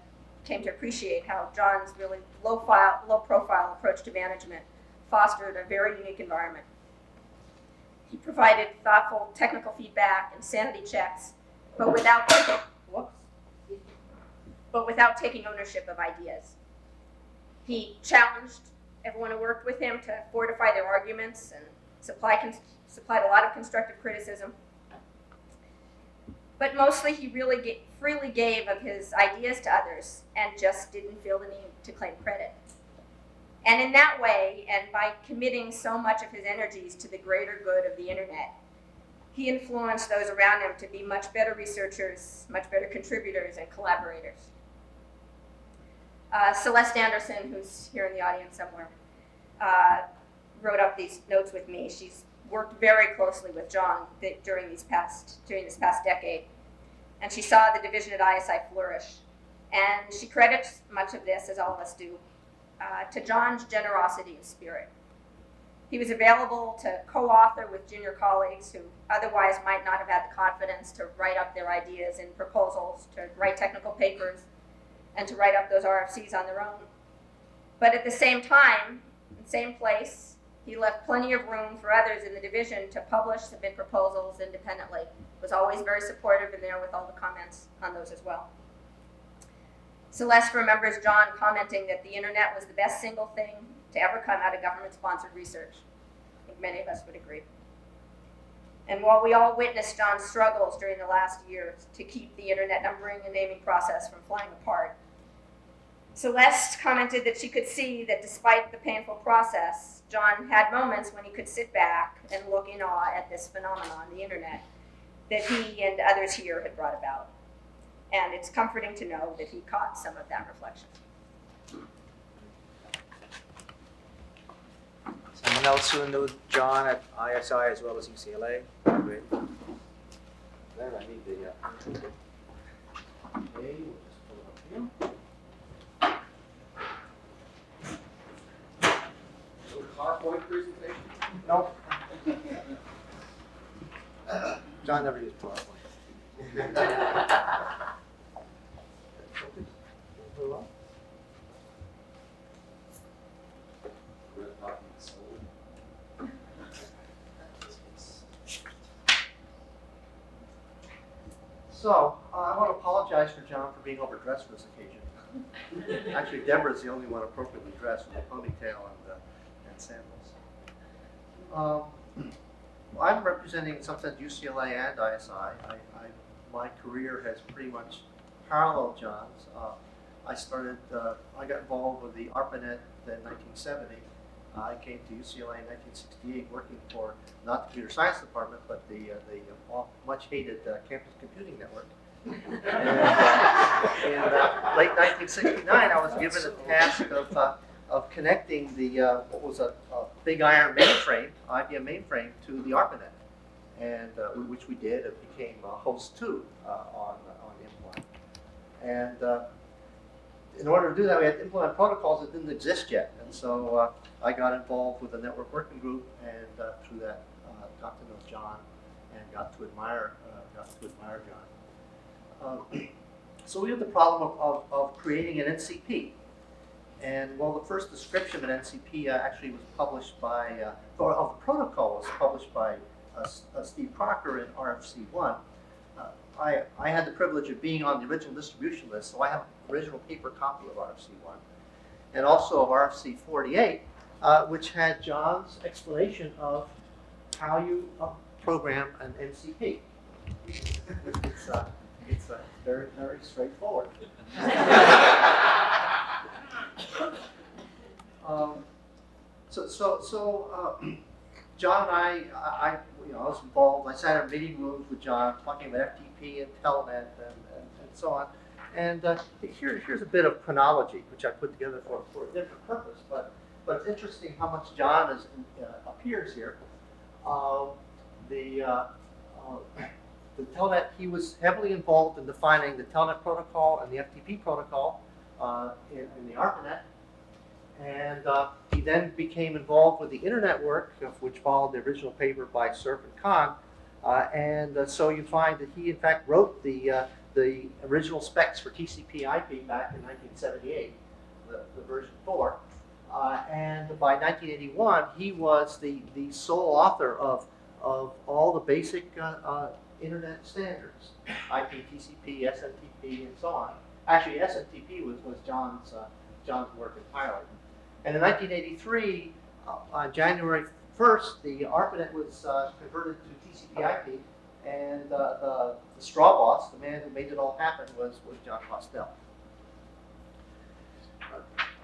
came to appreciate how Jon's really low-profile approach to management fostered a very unique environment. He provided thoughtful technical feedback and sanity checks, but without taking ownership of ideas. He challenged everyone who worked with him to fortify their arguments and supplied a lot of constructive criticism. But mostly he really freely gave of his ideas to others and just didn't feel the need to claim credit. And in that way, and by committing so much of his energies to the greater good of the internet, he influenced those around him to be much better researchers, much better contributors and collaborators. Celeste Anderson, who's here in the audience somewhere, wrote up these notes with me. She's worked very closely with Jon during this past decade, and she saw the division at ISI flourish. And she credits much of this, as all of us do, to Jon's generosity and spirit. He was available to co-author with junior colleagues who otherwise might not have had the confidence to write up their ideas in proposals, to write technical papers, and to write up those RFCs on their own. But at the same time, in the same place, he left plenty of room for others in the division to publish, submit proposals independently. Was always very supportive and there with all the comments on those as well. Celeste remembers Jon commenting that the internet was the best single thing to ever come out of government-sponsored research. I think many of us would agree. And while we all witnessed Jon's struggles during the last years to keep the internet numbering and naming process from flying apart, Celeste commented that she could see that despite the painful process, Jon had moments when he could sit back and look in awe at this phenomenon, the internet, that he and others here had brought about. And it's comforting to know that he caught some of that reflection. Someone else who knew Jon at ISI as well as UCLA? Great. Then I need the, okay, we'll just pull it up here. Little PowerPoint presentation? No. Jon never used PowerPoint. So, I want to apologize for Jon for being overdressed for this occasion. Actually, Deborah's the only one appropriately dressed with a ponytail and sandals. I'm representing, in some sense, UCLA and ISI. My career has pretty much paralleled Jon's. I got involved with the ARPANET in 1970. I came to UCLA in 1968 working for not the computer science department, but the much hated campus computing network. And in late 1969, I was given a task of connecting the what was a big iron mainframe, IBM mainframe, to the ARPANET, and which we did. It became host 2 on implant. And in order to do that, we had to implement protocols that didn't exist yet. And so I got involved with the network working group, and through that got to know Jon and got to admire Jon. So we had the problem of creating an NCP. And while the first description of an NCP actually was published by, or of the protocol was published by Steve Crocker in RFC1, I had the privilege of being on the original distribution list, so I have an original paper copy of RFC1, and also of RFC48, which had John's explanation of how you program an MCP. It's very, very straightforward. John and I was involved. I sat in meeting rooms with John, talking about FTP and Telnet and so on. And here's a bit of chronology, which I put together for a different purpose. But it's interesting how much John appears here. The Telnet, he was heavily involved in defining the Telnet protocol and the FTP protocol in the ARPANET. And he then became involved with the internet work, which followed the original paper by Cerf and Kahn. So you find that he, in fact, wrote the original specs for TCP/IP back in 1978, the version 4. And by 1981, he was the sole author of all the basic internet standards, IP, TCP, SMTP, and so on. Actually, SMTP was John's work entirely. And in 1983, on January 1st, the ARPANET was converted to TCP/IP, and the straw boss, the man who made it all happen, was Jon Postel.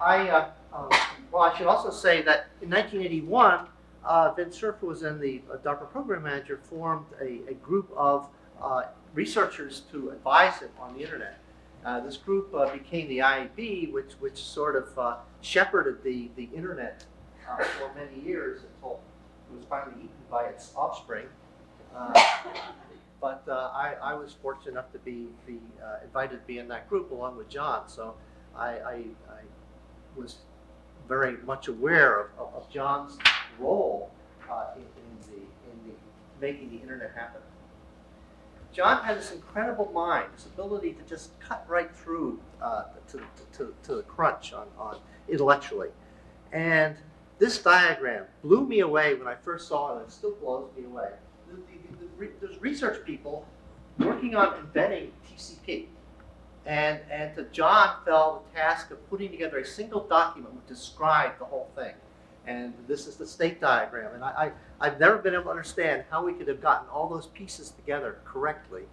I should also say that in 1981, Vince Cerf, who was then the DARPA program manager, formed a group of researchers to advise him on the internet. This group became the IAB, which sort of shepherded the internet for many years until it was finally eaten by its offspring. But I was fortunate enough to be invited to be in that group along with John, so I was very much aware of John's role in making the internet happen. John had this incredible mind, this ability to just cut right through to the crunch on intellectually. And this diagram blew me away when I first saw it, and it still blows me away. There's research people working on inventing TCP. And to John fell the task of putting together a single document which described the whole thing. And this is the state diagram. And I've never been able to understand how we could have gotten all those pieces together correctly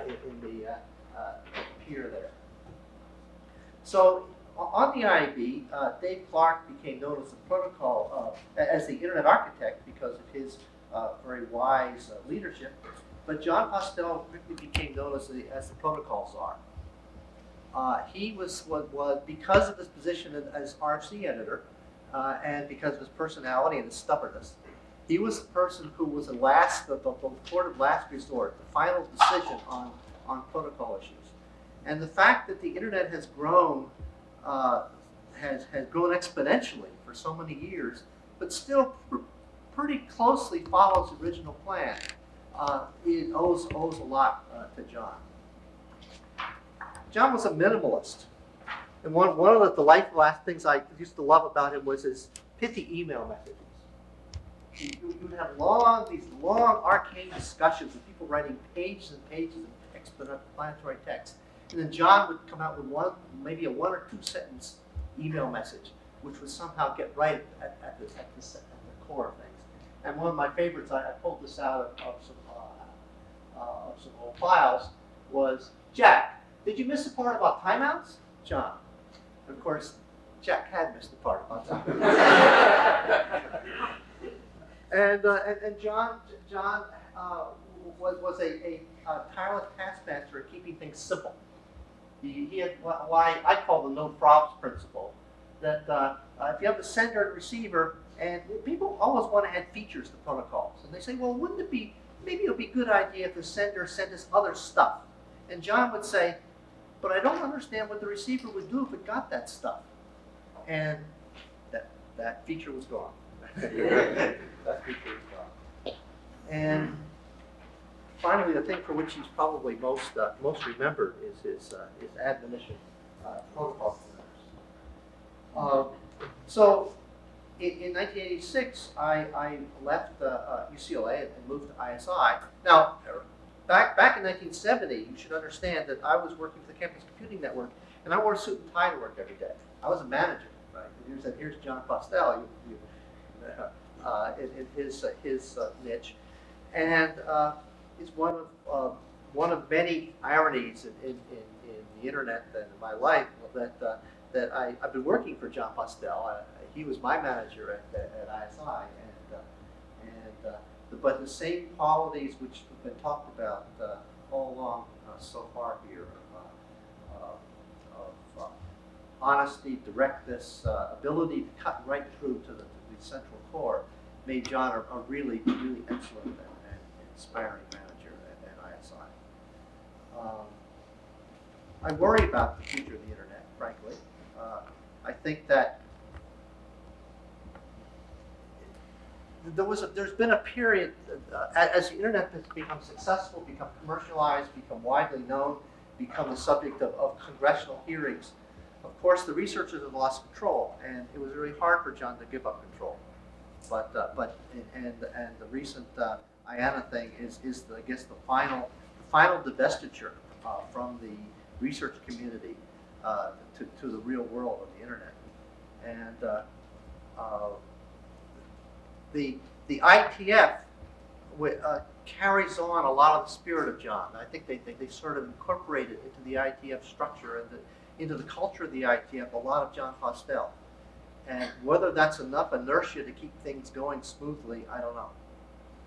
in the computer there. So on the IAB, Dave Clark became known as the protocol, as the internet architect because of his very wise leadership. But Jon Postel quickly became known as the protocol czar. He was because of his position as RFC editor, and because of his personality and his stubbornness, he was the person who was the court of last resort, the final decision on protocol issues. And the fact that the internet has grown exponentially for so many years, but still pretty closely follows the original plan, it owes a lot to John. John was a minimalist. And one of the delightful things I used to love about him was his pithy email messages. He would have these long, arcane discussions with people writing pages and pages of explanatory text. And then John would come out with maybe a 1 or 2 sentence email message, which would somehow get right at the core of things. And one of my favorites, I pulled this out of some old files, was, Jack, did you miss the part about timeouts? John. Of course, Jack had missed the part about timeouts. And John was a tireless taskmaster at keeping things simple. He had why I call the no props principle. That if you have a sender and receiver, and people always want to add features to protocols, and they say, well, maybe it would be a good idea if the sender sent us other stuff. And John would say, but I don't understand what the receiver would do if it got that stuff. And that feature was gone. That feature was gone. And finally, the thing for which he's probably most remembered is his admonition, protocol So in 1986, I left UCLA and moved to ISI. Now, back in 1970, you should understand that I was working for the Campus Computing Network, and I wore a suit and tie to work every day. I was a manager, right? There's said, "Here's Jon Postel," in his niche, and it's one of many ironies in the internet and in my life that I've been working for Jon Postel. He was my manager at ISI, but the same qualities which have been talked about all along so far here of honesty, directness, ability to cut right through to the central core, made Jon a really excellent and inspiring manager at ISI. I worry about the future of the internet, frankly. I think that there's been a period as the internet has become successful, become commercialized, become widely known, become the subject of congressional hearings. Of course, the researchers have lost control, and it was really hard for Jon to give up control. But the recent IANA thing is I guess the final divestiture from the research community to the real world of the internet, and the ITF carries on a lot of the spirit of Jon. I think they sort of incorporated into the ITF structure and into the culture of the ITF a lot of Jon Postel. And whether that's enough inertia to keep things going smoothly, I don't know.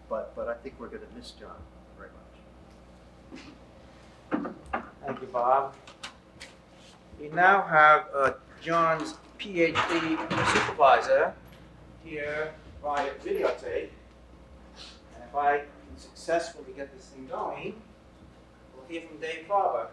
But I think we're going to miss Jon very much. Thank you, Bob. We now have Jon's PhD supervisor here via videotape. And if I can successfully get this thing going, we'll hear from Dave Farber.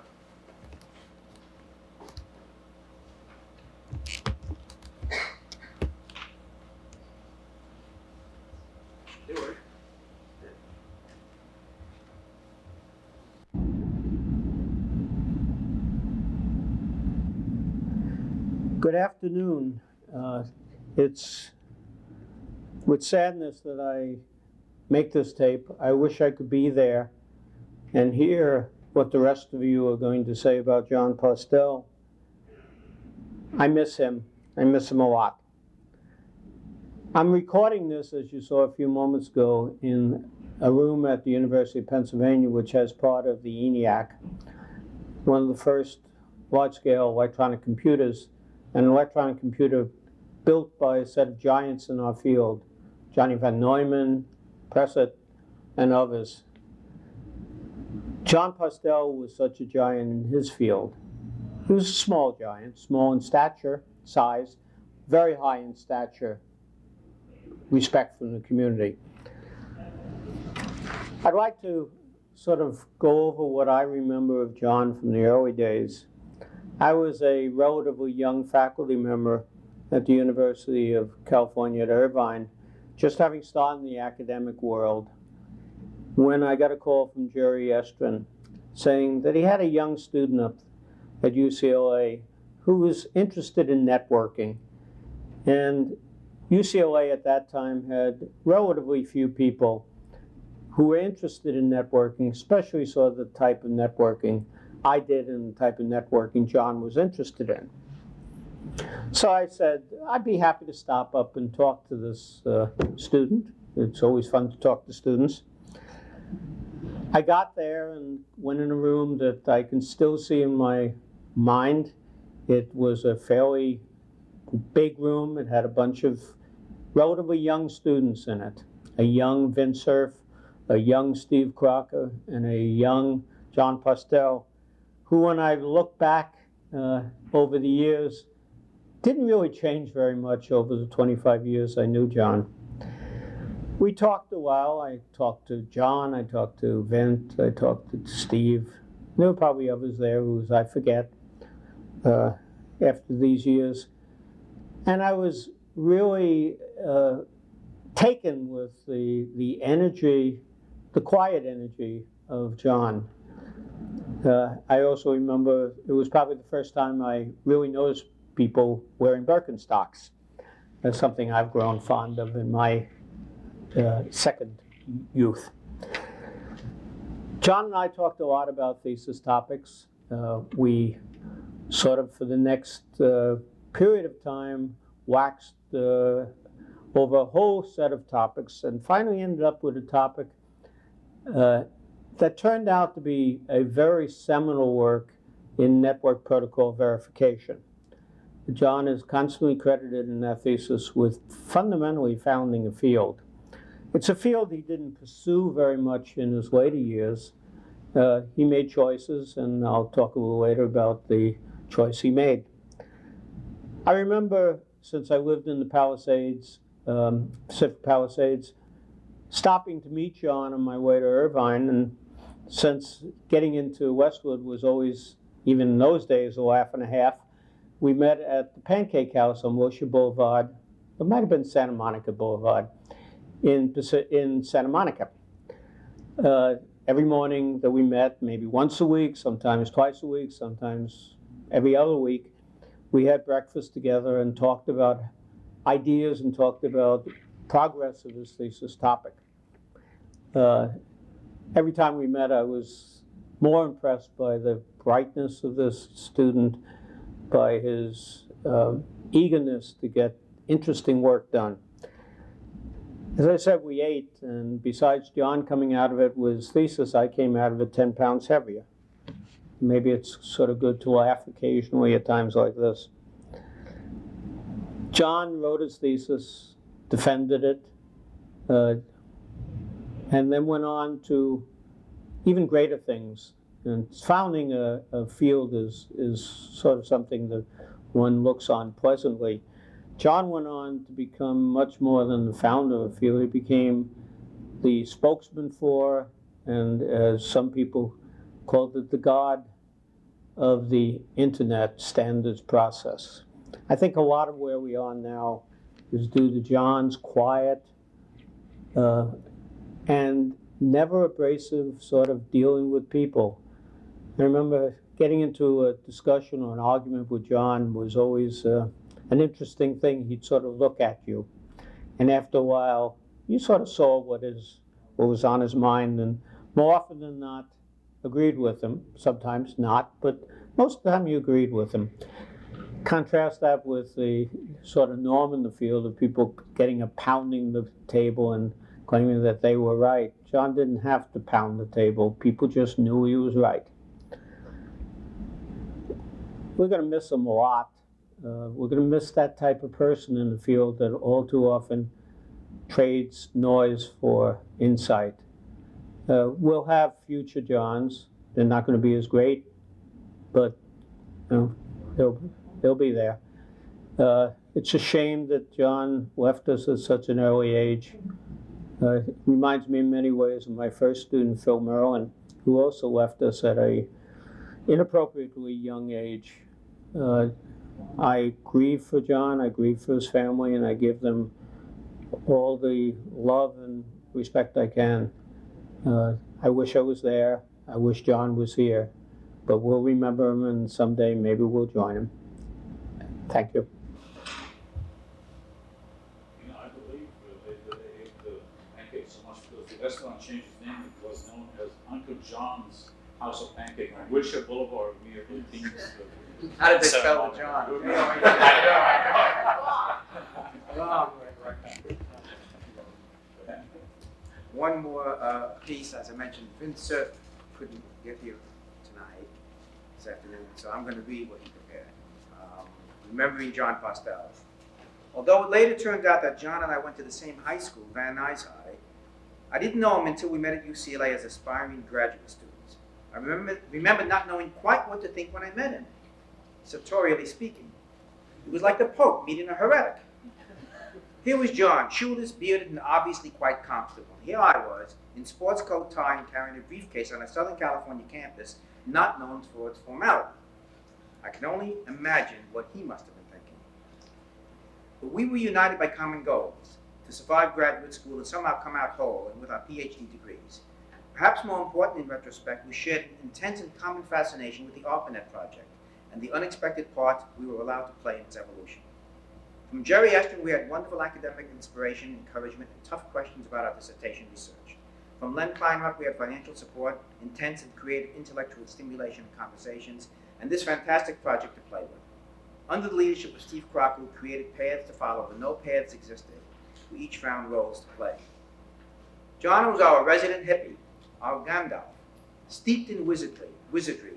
Good afternoon. It's with sadness that I make this tape. I wish I could be there and hear what the rest of you are going to say about Jon Postel. I miss him. I miss him a lot. I'm recording this, as you saw a few moments ago, in a room at the University of Pennsylvania, which has part of the ENIAC, one of the first large-scale electronic computers, an electronic computer built by a set of giants in our field, Johnny van Neumann, Presset, and others. Jon Postel was such a giant in his field. He was a small giant, small in stature, size, very high in stature, respect from the community. I'd like to sort of go over what I remember of Jon from the early days. I was a relatively young faculty member at the University of California at Irvine, just having started in the academic world, when I got a call from Jerry Estrin saying that he had a young student up at UCLA who was interested in networking. And UCLA at that time had relatively few people who were interested in networking, especially sort of the type of networking I did and the type of networking Jon was interested in. So I said, I'd be happy to stop up and talk to this student. It's always fun to talk to students. I got there and went in a room that I can still see in my mind. It was a fairly big room. It had a bunch of relatively young students in it. A young Vint Cerf, a young Steve Crocker, and a young Jon Postel, who, when I look back over the years, didn't really change very much over the 25 years I knew Jon. We talked a while. I talked to Jon, I talked to Vint, I talked to Steve. There were probably others there whose I forget after these years. And I was really taken with the energy, the quiet energy of Jon. I also remember it was probably the first time I really noticed people wearing Birkenstocks. That's something I've grown fond of in my second youth. Jon and I talked a lot about thesis topics. We sort of, for the next period of time, waxed over a whole set of topics and finally ended up with a topic that turned out to be a very seminal work in network protocol verification. Jon is constantly credited in that thesis with fundamentally founding a field. It's a field he didn't pursue very much in his later years. He made choices, and I'll talk a little later about the choice he made. I remember, since I lived in the Palisades, Pacific Palisades, stopping to meet Jon on my way to Irvine, and since getting into Westwood was always, even in those days, a laugh and a half, we met at the Pancake House on Wilshire Boulevard. It might have been Santa Monica Boulevard in Santa Monica. Every morning that we met, maybe once a week, sometimes twice a week, sometimes every other week, we had breakfast together and talked about ideas and talked about progress of this thesis topic. Every time we met, I was more impressed by the brightness of this student, by his eagerness to get interesting work done. As I said, we ate, and besides Jon coming out of it with his thesis, I came out of it 10 pounds heavier. Maybe it's sort of good to laugh occasionally at times like this. Jon wrote his thesis, defended it, and then went on to even greater things. And founding a field is sort of something that one looks on pleasantly. Jon went on to become much more than the founder of a field. He became the spokesman for, and as some people called it, the god of the internet standards process. I think a lot of where we are now is due to Jon's quiet and never abrasive sort of dealing with people. I remember getting into a discussion or an argument with Jon was always an interesting thing. He'd sort of look at you, and after a while, you sort of saw what was on his mind, and more often than not, agreed with him. Sometimes not, but most of the time you agreed with him. Contrast that with the sort of norm in the field of people getting up, pounding the table and claiming that they were right. Jon didn't have to pound the table. People just knew he was right. We're going to miss him a lot. We're going to miss that type of person in the field that all too often trades noise for insight. We'll have future Jons. They're not going to be as great, but you know, they'll be there. It's a shame that Jon left us at such an early age. It reminds me in many ways of my first student, Phil Merlin, who also left us at a inappropriately young age. I grieve for Jon, I grieve for his family, and I give them all the love and respect I can. I wish I was there. I wish Jon was here. But we'll remember him, and someday maybe we'll join him. Thank you. You know, I believe they ate the pancakes so much because the restaurant changed its name. It was known as Uncle John's House of Pancake on Wilshire Boulevard near the Dean's. How did they spell the John? One more piece, as I mentioned, Vincent couldn't get here tonight, this afternoon, so I'm going to read what he prepared. Remembering Jon Postel. Although it later turned out that Jon and I went to the same high school, Van Nuys High, I didn't know him until we met at UCLA as aspiring graduate students. I remember not knowing quite what to think when I met him, sartorially speaking. It was like the Pope meeting a heretic. Here was Jon, shoeless, bearded, and obviously quite comfortable. Here I was, in sports coat, tie, and carrying a briefcase on a Southern California campus, not known for its formality. I can only imagine what he must have been thinking. But we were united by common goals, to survive graduate school and somehow come out whole and with our PhD degrees. Perhaps more important in retrospect, we shared an intense and common fascination with the ARPANET project and the unexpected part we were allowed to play in its evolution. From Jerry Ashton, we had wonderful academic inspiration, encouragement, and tough questions about our dissertation research. From Len Kleinrock, we had financial support, intense and creative intellectual stimulation and conversations, and this fantastic project to play with. Under the leadership of Steve Crocker, who created paths to follow where no paths existed, we each found roles to play. John was our resident hippie, our Gandalf, steeped in wizardry, wizardly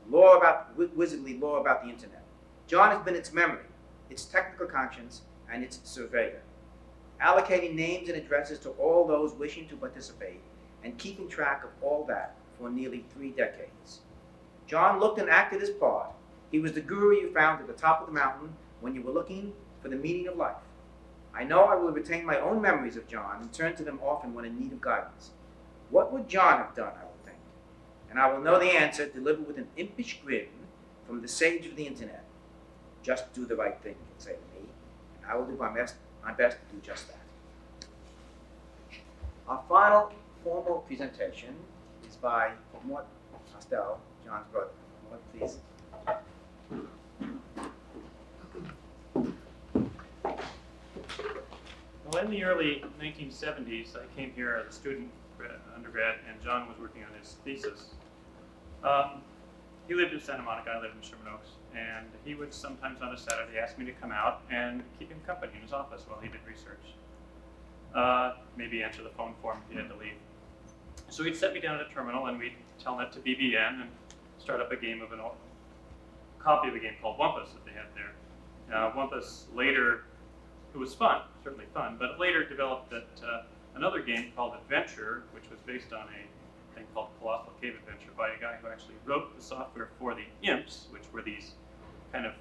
lore about the internet. John has been its memory, its technical conscience, and its surveyor, allocating names and addresses to all those wishing to participate and keeping track of all that for nearly 3 decades. John looked and acted his part. He was the guru you found at the top of the mountain when you were looking for the meaning of life. I know I will retain my own memories of John and turn to them often when in need of guidance. What would John have done, I will think? And I will know the answer delivered with an impish grin from the sage of the internet. Just do the right thing, he can say to me, and I will do my best to do just that. Our final formal presentation is by Jon Postel, John's brother. Jon, please. Well, in the early 1970s, I came here as a student, undergrad, and John was working on his thesis. He lived in Santa Monica, I lived in Sherman Oaks, and he would sometimes on a Saturday ask me to come out and keep him company in his office while he did research. Maybe answer the phone for him if he had to leave. So he'd set me down at a terminal and we'd telnet to BBN and start up a game of copy of a game called Wumpus that they had there. Wumpus later, it was fun, certainly fun, but it later developed another game called Adventure, which was based on a thing called Colossal Cave Adventure by a guy who actually wrote the software for the imps, which were these kind of,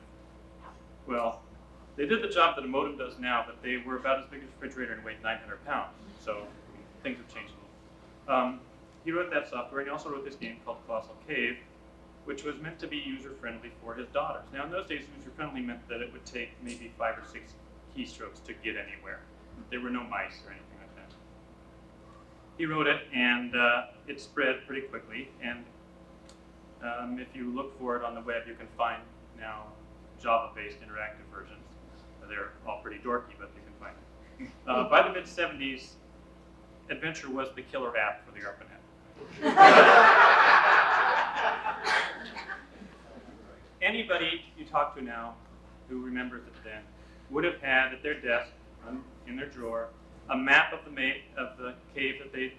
well, they did the job that a modem does now, but they were about as big as a refrigerator and weighed 900 pounds. So things have changed a little. He wrote that software, and he also wrote this game called Colossal Cave, which was meant to be user-friendly for his daughters. Now, in those days, user-friendly meant that it would take maybe 5 or 6 keystrokes to get anywhere. There were no mice or anything like that. He wrote it, and it spread pretty quickly. And if you look for it on the web, you can find now Java-based interactive versions. They're all pretty dorky, but you can find it. By the mid-'70s, Adventure was the killer app for the ARPANET. Anybody you talk to now who remembers it then would have had at their desk, in their drawer, a map of the cave that they'd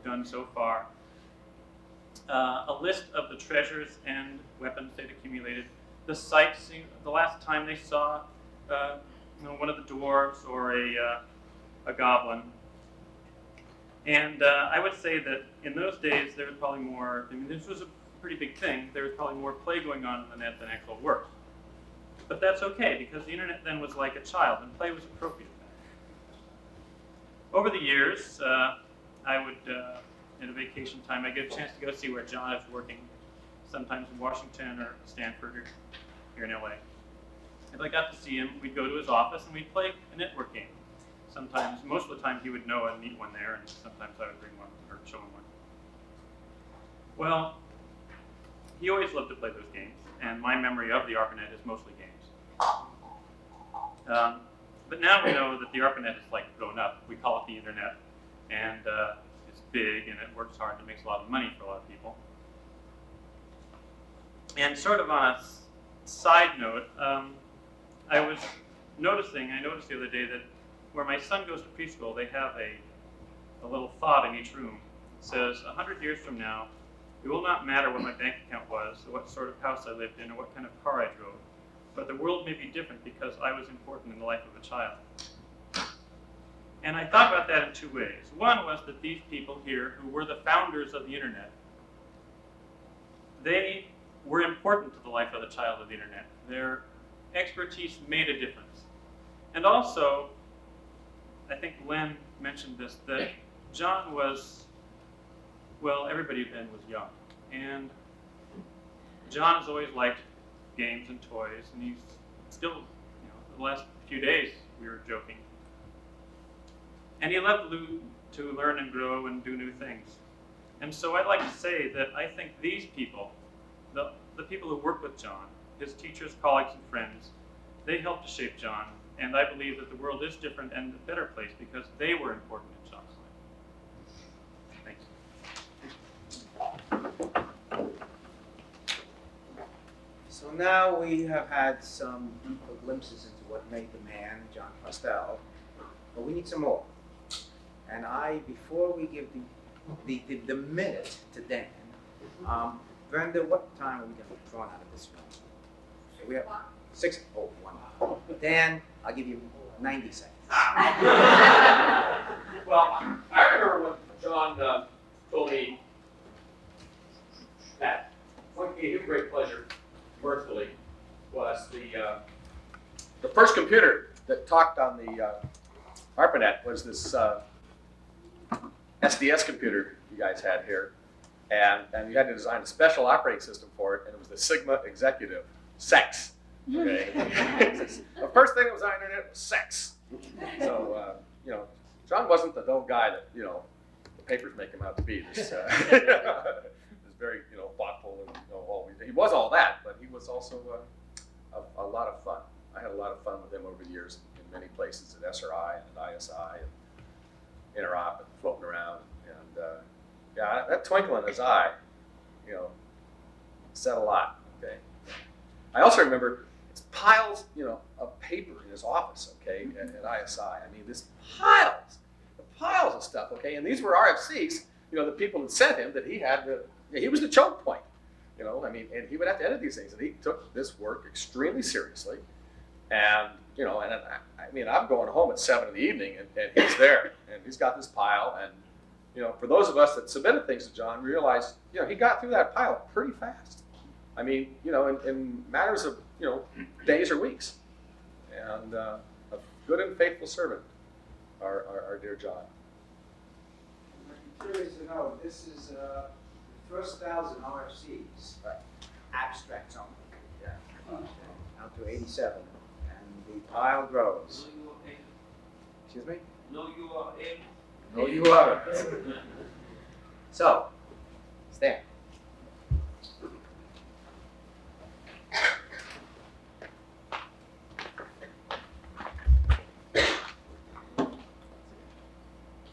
done so far, a list of the treasures and weapons they'd accumulated, the sights, the last time they saw one of the dwarves or a goblin. And I would say that in those days there was probably more, I mean this was a pretty big thing, there was probably more play going on the net than actual work. But that's okay, because the internet then was like a child and play was appropriate. Over the years, I would, in a vacation time, I'd get a chance to go see where John is working, sometimes in Washington or Stanford or here in LA. If I got to see him, we'd go to his office and we'd play a network game. Sometimes, most of the time, he would know a neat one there, and sometimes I would bring one or show him one. Well, he always loved to play those games, and my memory of the ARPANET is mostly games. But now we know that the ARPANET is like grown up. We call it the internet, and it's big, and it works hard, and it makes a lot of money for a lot of people. And sort of on a side note, I noticed the other day that where my son goes to preschool, they have a little thought in each room. It says, 100 years from now, it will not matter what my bank account was, or what sort of house I lived in, or what kind of car I drove, but the world may be different because I was important in the life of a child. And I thought about that in 2 ways. One was that these people here, who were the founders of the internet, they were important to the life of the child of the internet. Their expertise made a difference. And also, I think Len mentioned this, that John was, well, everybody then was young. And John has always liked games and toys, and he's still, the last few days we were joking. And he loved to learn and grow and do new things. And so I'd like to say that I think these people, the people who work with John, his teachers, colleagues, and friends, they helped to shape John. And I believe that the world is different and a better place because they were important in John's life. Thanks. So now we have had some glimpses into what made the man, Jon Postel, but we need some more. And before we give the minute to Dan, Brenda, what time are we going to be drawn out of this film? We have 6. Oh, 1. Dan, I'll give you 90 seconds. Well, I remember when Jon told me that what gave him great pleasure, mirthfully, was the first computer that talked on the ARPANET was this SDS computer you guys had here, and you had to design a special operating system for it, and it was the Sigma Executive, sex. Okay, the first thing that was on the internet was sex. So Jon wasn't the dull guy that the papers make him out to be. This was very thoughtful and he was all that, but he was also a lot of fun. I had a lot of fun with him over the years in many places at SRI and at ISI and Interop and floating around. And that twinkle in his eye, said a lot. Okay. I also remember piles, of paper in his office. Okay, at ISI. I mean, this piles of stuff. Okay, and these were RFCs. The people that sent him that he had. He was the choke point. And he would have to edit these things, and he took this work extremely seriously. And I'm going home at 7 in the evening, and he's there, and he's got this pile. And for those of us that submitted things to Jon, realized he got through that pile pretty fast. I mean, in matters of days or weeks. And a good and faithful servant, our dear Jon. I'm curious to know, this is the first 1,000 RFCs, abstracts only. Yeah. Out to 87, and the pile grows. Excuse me? No, you are in. No, you are. So, stand.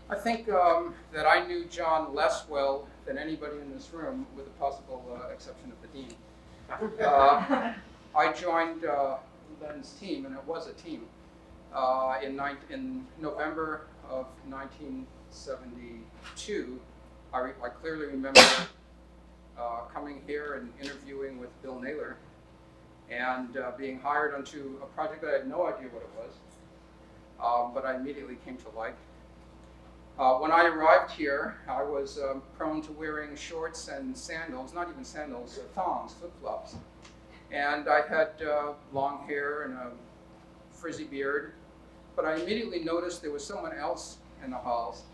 I think that I knew Jon less well than anybody in this room, with the possible exception of the dean. I joined Len's team, and it was a team, in November of 1972. I clearly remember coming here and interviewing with Bill Naylor, and being hired onto a project that I had no idea what it was, but I immediately came to like. When I arrived here, I was prone to wearing shorts and sandals, not even sandals, thongs, flip-flops. And I had long hair and a frizzy beard, but I immediately noticed there was someone else in the halls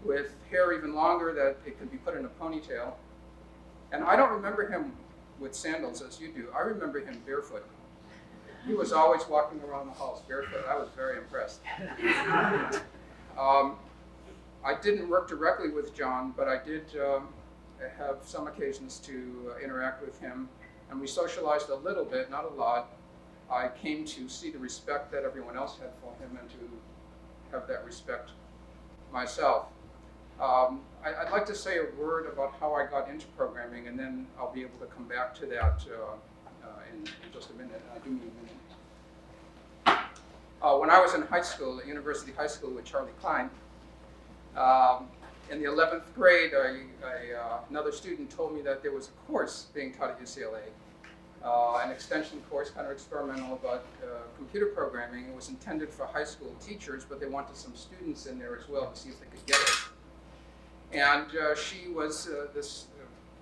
with hair even longer that it could be put in a ponytail. And I don't remember him with sandals as you do. I remember him barefoot. He was always walking around the halls barefoot. I was very impressed. I didn't work directly with Jon, but I did have some occasions to interact with him, and we socialized a little bit, not a lot. I came to see the respect that everyone else had for him and to have that respect myself. I'd like to say a word about how I got into programming, and then I'll be able to come back to that in just a minute. I do mean a minute. When I was in high school, at University High School with Charlie Klein, in the 11th grade, another student told me that there was a course being taught at UCLA, an extension course, kind of experimental, about computer programming. It was intended for high school teachers, but they wanted some students in there as well to see if they could get it. And she was, this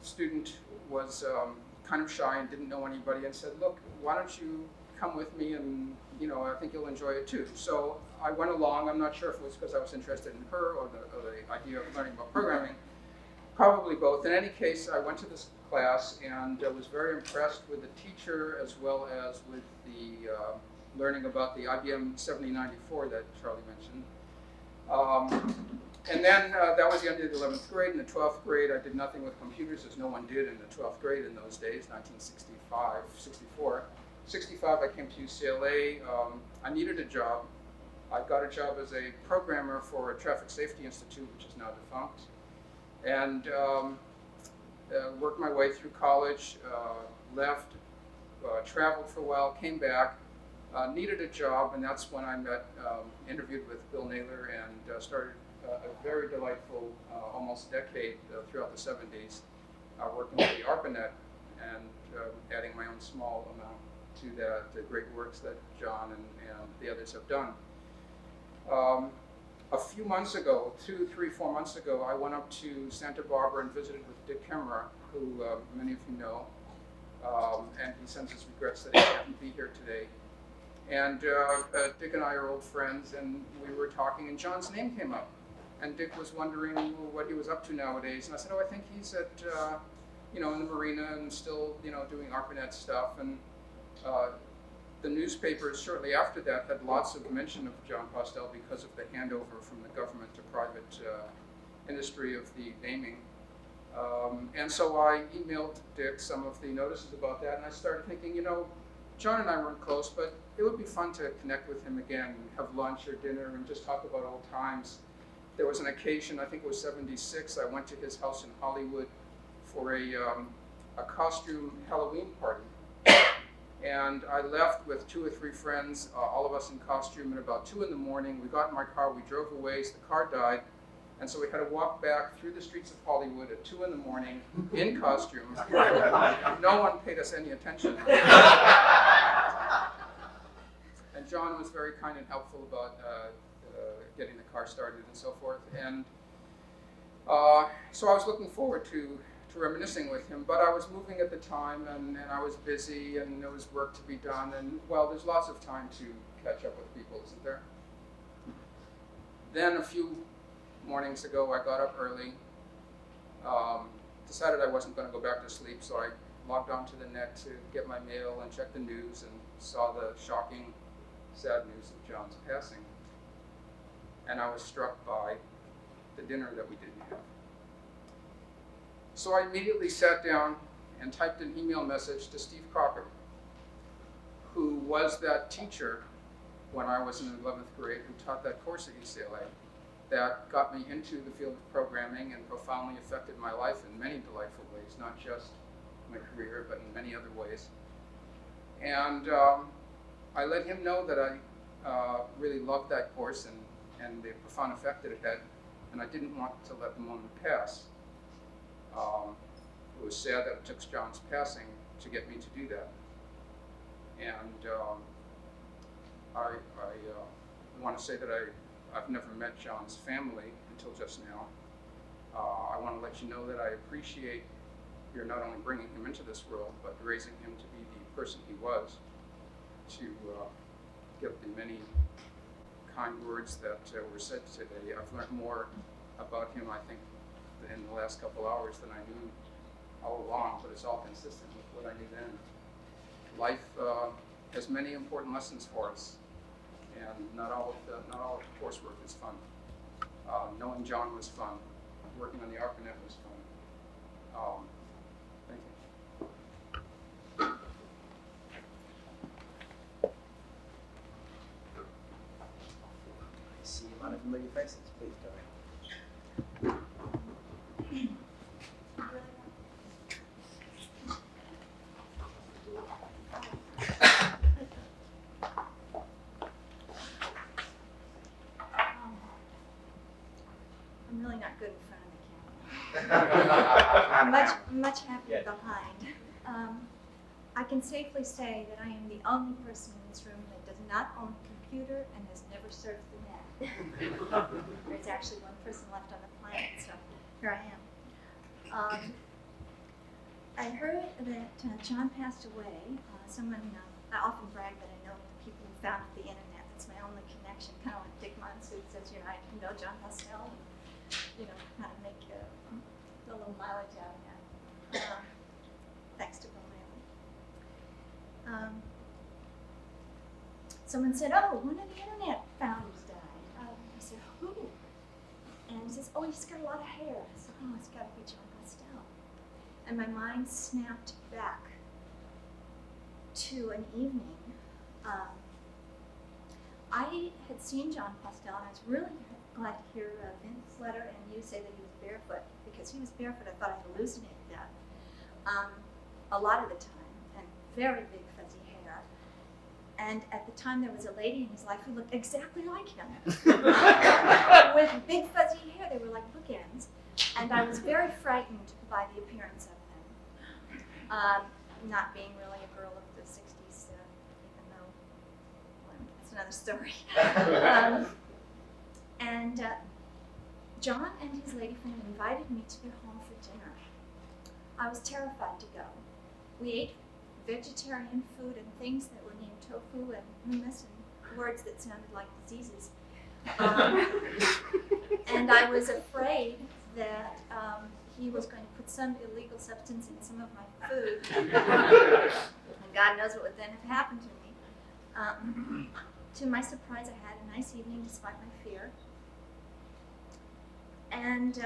student was kind of shy and didn't know anybody, and said, look, why don't you come with me, and I think you'll enjoy it too. So I went along. I'm not sure if it was because I was interested in her or the idea of learning about programming. Probably both. In any case, I went to this class and was very impressed with the teacher as well as with the learning about the IBM 7094 that Charlie mentioned. And then that was the end of the 11th grade. In the 12th grade, I did nothing with computers, as no one did in the 12th grade in those days, 1965, 64. 65, I came to UCLA. I needed a job. I got a job as a programmer for a Traffic Safety Institute, which is now defunct, and worked my way through college, left, traveled for a while, came back, needed a job, and that's when I interviewed with Bill Naylor, and started a very delightful, almost decade throughout the 70s, working with the ARPANET and adding my own small amount to the great works that Jon and the others have done. A few months ago, 2, 3, 4 months ago, I went up to Santa Barbara and visited with Dick Kemmerer, who many of you know, and he sends his regrets that he can't be here today. And Dick and I are old friends, and we were talking, and Jon's name came up. And Dick was wondering what he was up to nowadays, and I said, oh, I think he's at, in the marina and still, doing ARPANET stuff. And the newspapers shortly after that had lots of mention of Jon Postel because of the handover from the government to private industry of the naming. And so I emailed Dick some of the notices about that, and I started thinking, Jon and I weren't close, but it would be fun to connect with him again and have lunch or dinner and just talk about old times. There was an occasion, I think it was '76, I went to his house in Hollywood for a costume Halloween party. And I left with 2 or 3 friends, all of us in costume, at about 2 in the morning. We got in my car, we drove away, so the car died. And so we had to walk back through the streets of Hollywood at 2 in the morning in costume. No one paid us any attention. And Jon was very kind and helpful about getting the car started and so forth. And so I was looking forward to reminiscing with him, but I was moving at the time, and I was busy, and there was work to be done, and well, there's lots of time to catch up with people, isn't there? Then a few mornings ago, I got up early, decided I wasn't going to go back to sleep, so I logged onto the net to get my mail and check the news, and saw the shocking, sad news of Jon's passing. And I was struck by the dinner that we didn't have. So I immediately sat down and typed an email message to Steve Crocker, who was that teacher when I was in 11th grade, who taught that course at UCLA, that got me into the field of programming and profoundly affected my life in many delightful ways, not just my career, but in many other ways. And I let him know that I really loved that course and the profound effect that it had, and I didn't want to let the moment pass. It was sad that it took Jon's passing to get me to do that. And I want to say that I've never met Jon's family until just now. I want to let you know that I appreciate your not only bringing him into this world, but raising him to be the person he was, to give the many kind words that were said today. I've learned more about him, I think, in the last couple hours than I knew all along, but it's all consistent with what I knew then. Life has many important lessons for us, and not all of the coursework is fun. Knowing Jon was fun. Working on the ARPANET was fun. Thank you. I see a lot of familiar faces. Please go ahead. I'm really not good in front of the camera. I'm much happier behind. I can safely say that I am the only person in this room that does not own a computer and has never surfed the net. There's actually one person left on the planet, so here I am. I heard that Jon passed away. I often brag that I know the people who founded the internet. That's my only connection, kind of like Dick Muntz, who says, I know Jon Postel, and how to make a little mileage out of that. Thanks to Bill Naylor. Someone said, oh, one of the internet founders died. I said, who? And he says, oh, he's got a lot of hair. I said, oh, it's got to be Jon Postel. And my mind snapped back to an evening. I had seen Jon Postel, and I was really glad to hear Vince's letter and you say that he was barefoot, because he was barefoot. I thought I hallucinated that a lot of the time, and very big fuzzy hair. And at the time, there was a lady in his life who looked exactly like him. With big fuzzy hair, they were like bookends. And I was very frightened by the appearance of him. Not being really a girl of the 60s, even though, well, that's another story. John and his lady friend invited me to their home for dinner. I was terrified to go. We ate vegetarian food and things that were named tofu and hummus and words that sounded like diseases. And I was afraid that he was going to put some illegal substance in some of my food. And God knows what would then have happened to me. To my surprise, I had a nice evening despite my fear. And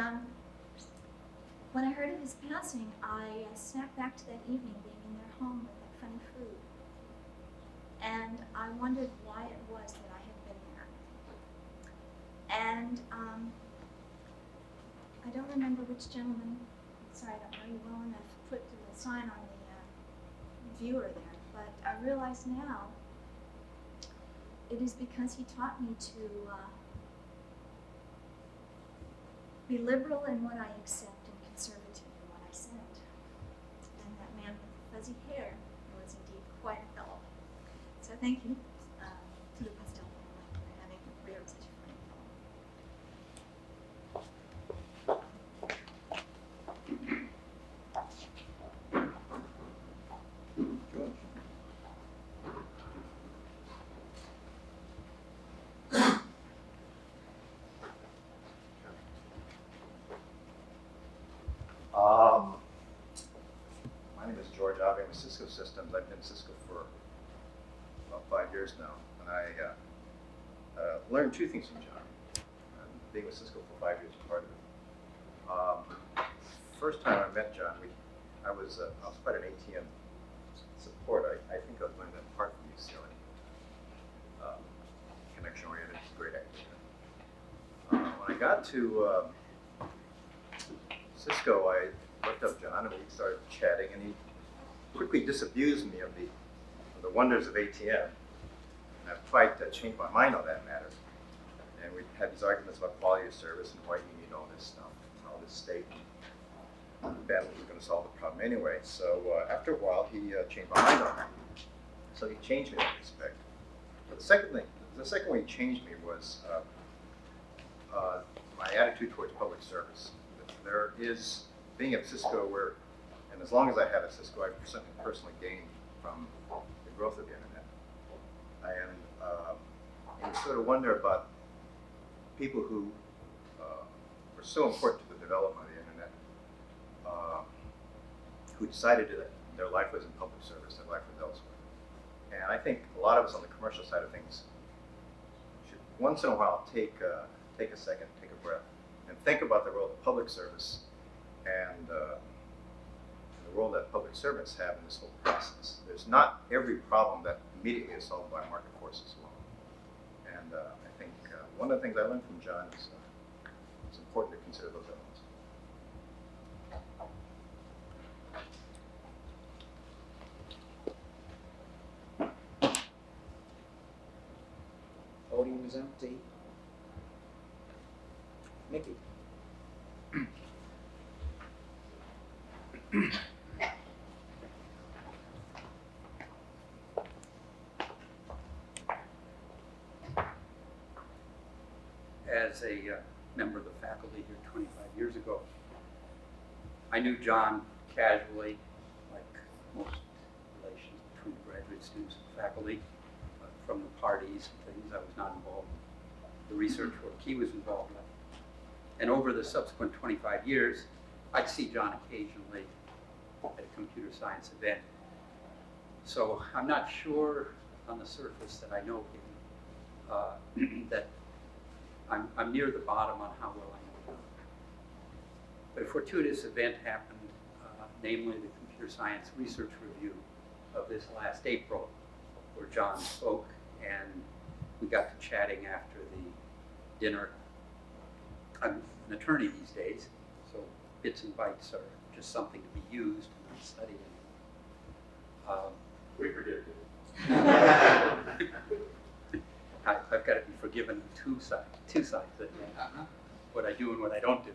when I heard of his passing, I snapped back to that evening being in their home with that funny food. And I wondered why it was that I had been there. And I don't remember which gentleman, sorry, I don't know you well enough, put the sign on the viewer there, but I realize now it is because he taught me to be liberal in what I accept and conservative in what I send. And that man with the fuzzy hair was indeed quite a fellow. So thank you to the Postel family for having reared such a fine fellow. My name is George. I've been with Cisco Systems. I've been with Cisco for about 5 years now, and I learned two things from John. Being with Cisco for 5 years, part of it. First time I met John, I was quite an ATM support. I think I was learning that part from UCLA. Connection oriented, great actor. When I got to Cisco, I looked up John and we started chatting, and he quickly disabused me of the wonders of ATM. And I've quite changed my mind on that matter. And we had these arguments about quality of service and why you need all this stuff, and all this state. Bandwidth was going to solve the problem anyway. So after a while, he changed my mind on that. So he changed me in that respect. But the second way he changed me was my attitude towards public service. There is, being at Cisco, and as long as I have at Cisco, I've certainly personally gained from the growth of the internet. And you sort of wonder about people who were so important to the development of the internet, who decided that their life was in public service, their life was elsewhere. And I think a lot of us on the commercial side of things should once in a while take a second, take a breath, and think about the role of public service and the role that public servants have in this whole process. There's not every problem that immediately is solved by market forces alone. And I think one of the things I learned from John is it's important to consider those elements. Podium is empty. Mickey. As a member of the faculty here 25 years ago, I knew John casually, like most relations between graduate students and faculty, from the parties and things. I was not involved in the research work he was involved with. And over the subsequent 25 years, I'd see John occasionally at a computer science event. So I'm not sure on the surface that I know him, that I'm near the bottom on how well I know him. But a fortuitous event happened, namely the Computer Science Research Review of this last April, where John spoke, and we got to chatting after the dinner. I'm an attorney these days, so bits and bytes are just something to be used and not studied anymore. We forgive you. I've got to be forgiven on two sides, what I do and what I don't do.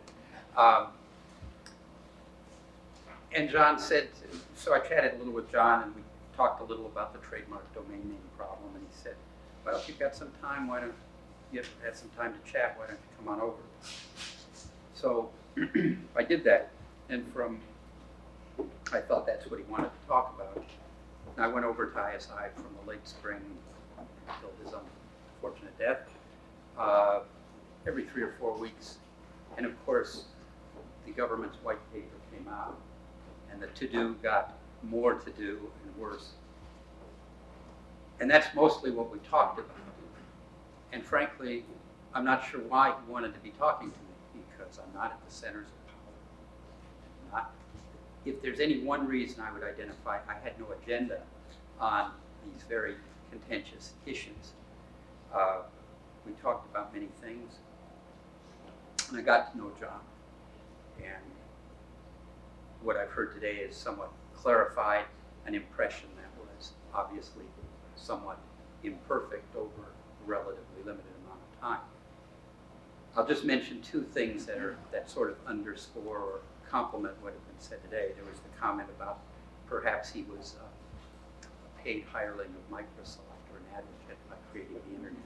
And John said, so I chatted a little with John, and we talked a little about the trademark domain name problem, and he said, well, if you've got some time, why don't you have some time to chat, why don't you come on over? So I did that, and I thought that's what he wanted to talk about. And I went over to ISI from the late spring until his unfortunate death, every 3 or 4 weeks. And of course, the government's white paper came out, and the to-do got more to do and worse. And that's mostly what we talked about. And frankly, I'm not sure why he wanted to be talking to me, because I'm not at the centers of power. If there's any one reason I would identify, I had no agenda on these very contentious issues. We talked about many things, and I got to know John. And what I've heard today is somewhat clarified an impression that was obviously somewhat imperfect over a relatively limited amount of time. I'll just mention 2 things that sort of underscore or complement what had been said today. There was the comment about perhaps he was a paid hireling of Microsoft or an advocate by creating the internet.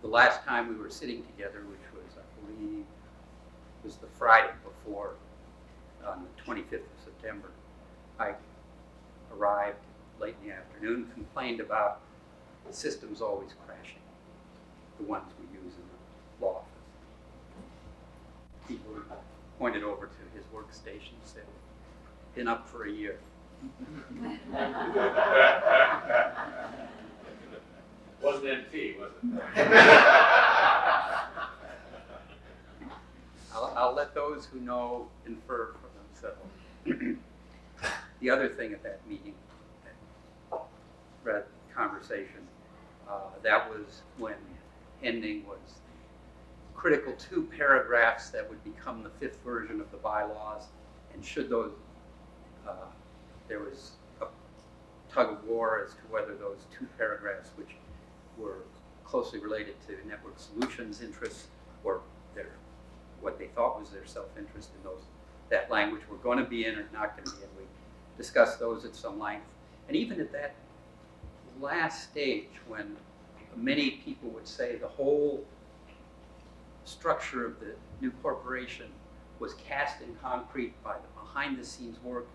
The last time we were sitting together, which was, I believe, was the Friday before, on the 25th of September, I arrived late in the afternoon, complained about the systems always crashing, the ones we use in the law office. People pointed over to his workstation and said, been up for a year. Wasn't NT, was it? I'll let those who know infer for themselves. The other thing at that meeting, that conversation, that was when ending was critical 2 paragraphs that would become the 5th version of the bylaws, and should those, there was a tug of war as to whether those 2 paragraphs, which were closely related to Network Solutions' interests, or what they thought was their self-interest in that language, were going to be in or not going to be in. We discussed those at some length. And even at that last stage, when many people would say the whole structure of the new corporation was cast in concrete by the behind-the-scenes work,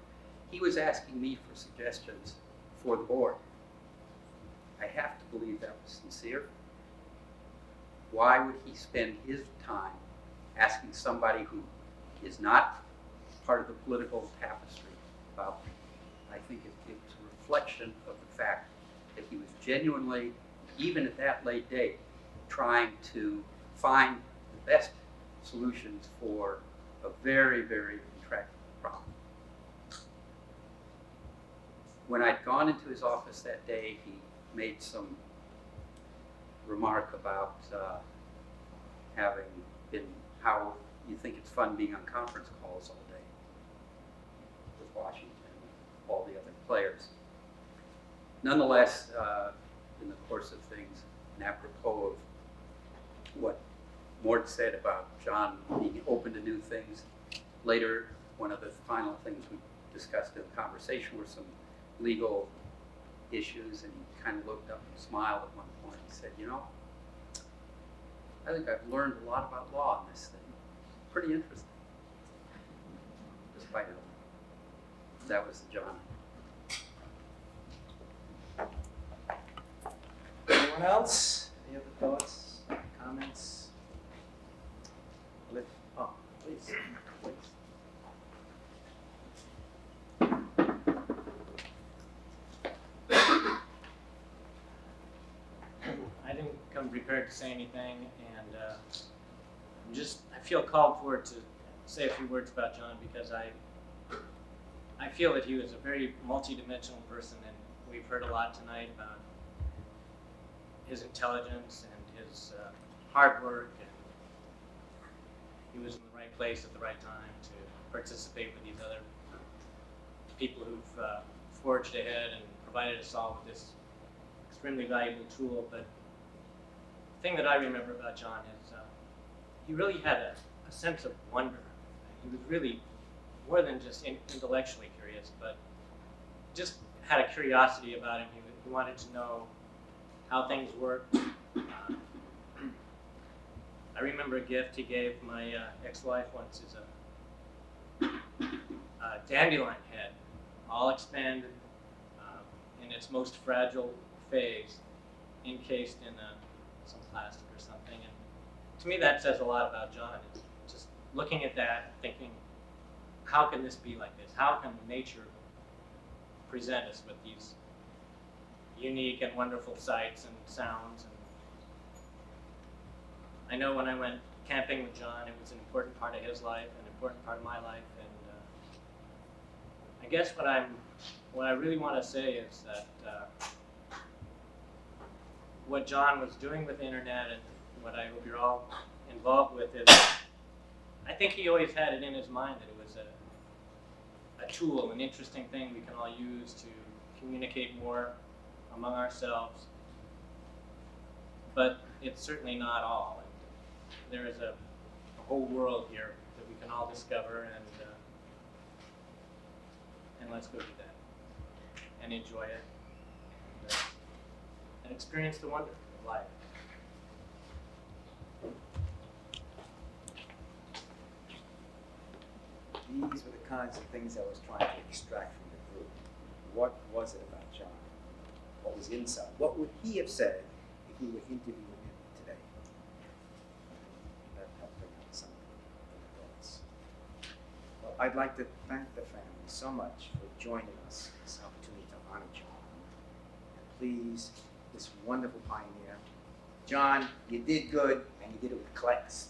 he was asking me for suggestions for the board. I have to believe that was sincere. Why would he spend his time asking somebody who is not part of the political tapestry about me? I think it was a reflection of the fact that he was genuinely, even at that late date, trying to find the best solutions for a very, very intractable problem. When I'd gone into his office that day, he made some remark about having been, how you think it's fun being on conference calls all day with Washington and all the other players. Nonetheless, in the course of things, and apropos of what Mort said about John being open to new things, later, one of the final things we discussed in the conversation were some legal issues, and he kind of looked up and smiled at one point and said, you know, I think I've learned a lot about law in this thing. Pretty interesting. Despite it all. That was the John. Anyone else? Any other thoughts, comments? Oh, please. I didn't come prepared to say anything, and I feel called for to say a few words about John, because I feel that he was a very multidimensional person, and we've heard a lot tonight about his intelligence and his hard work, and he was in the right place at the right time to participate with these other people who've forged ahead and provided us all with this extremely valuable tool. But the thing that I remember about Jon is he really had a sense of wonder. He was really more than just intellectually curious, but just had a curiosity about him. He wanted to know how things worked. I remember a gift he gave my ex-wife once is a dandelion head, all expanded in its most fragile phase, encased in some plastic or something. And to me, that says a lot about Jon. Just looking at that, thinking, how can this be like this? How can nature present us with these unique and wonderful sights and sounds? And I know when I went camping with Jon, it was an important part of his life, an important part of my life. And I guess what I really want to say is that what Jon was doing with the internet and what I hope you're all involved with is, I think he always had it in his mind that it was a tool, an interesting thing we can all use to communicate more among ourselves. But it's certainly not all. And there is a whole world here that we can all discover, and let's go do that and enjoy it and experience the wonder of life. These were the kinds of things I was trying to extract from the group. What was it about Jon? What was inside? What would he have said if we were interviewing him today? That helped bring out some of the thoughts. Well, I'd like to thank the family so much for joining us in this opportunity to honor Jon. And please, this wonderful pioneer, Jon, you did good, and you did it with class.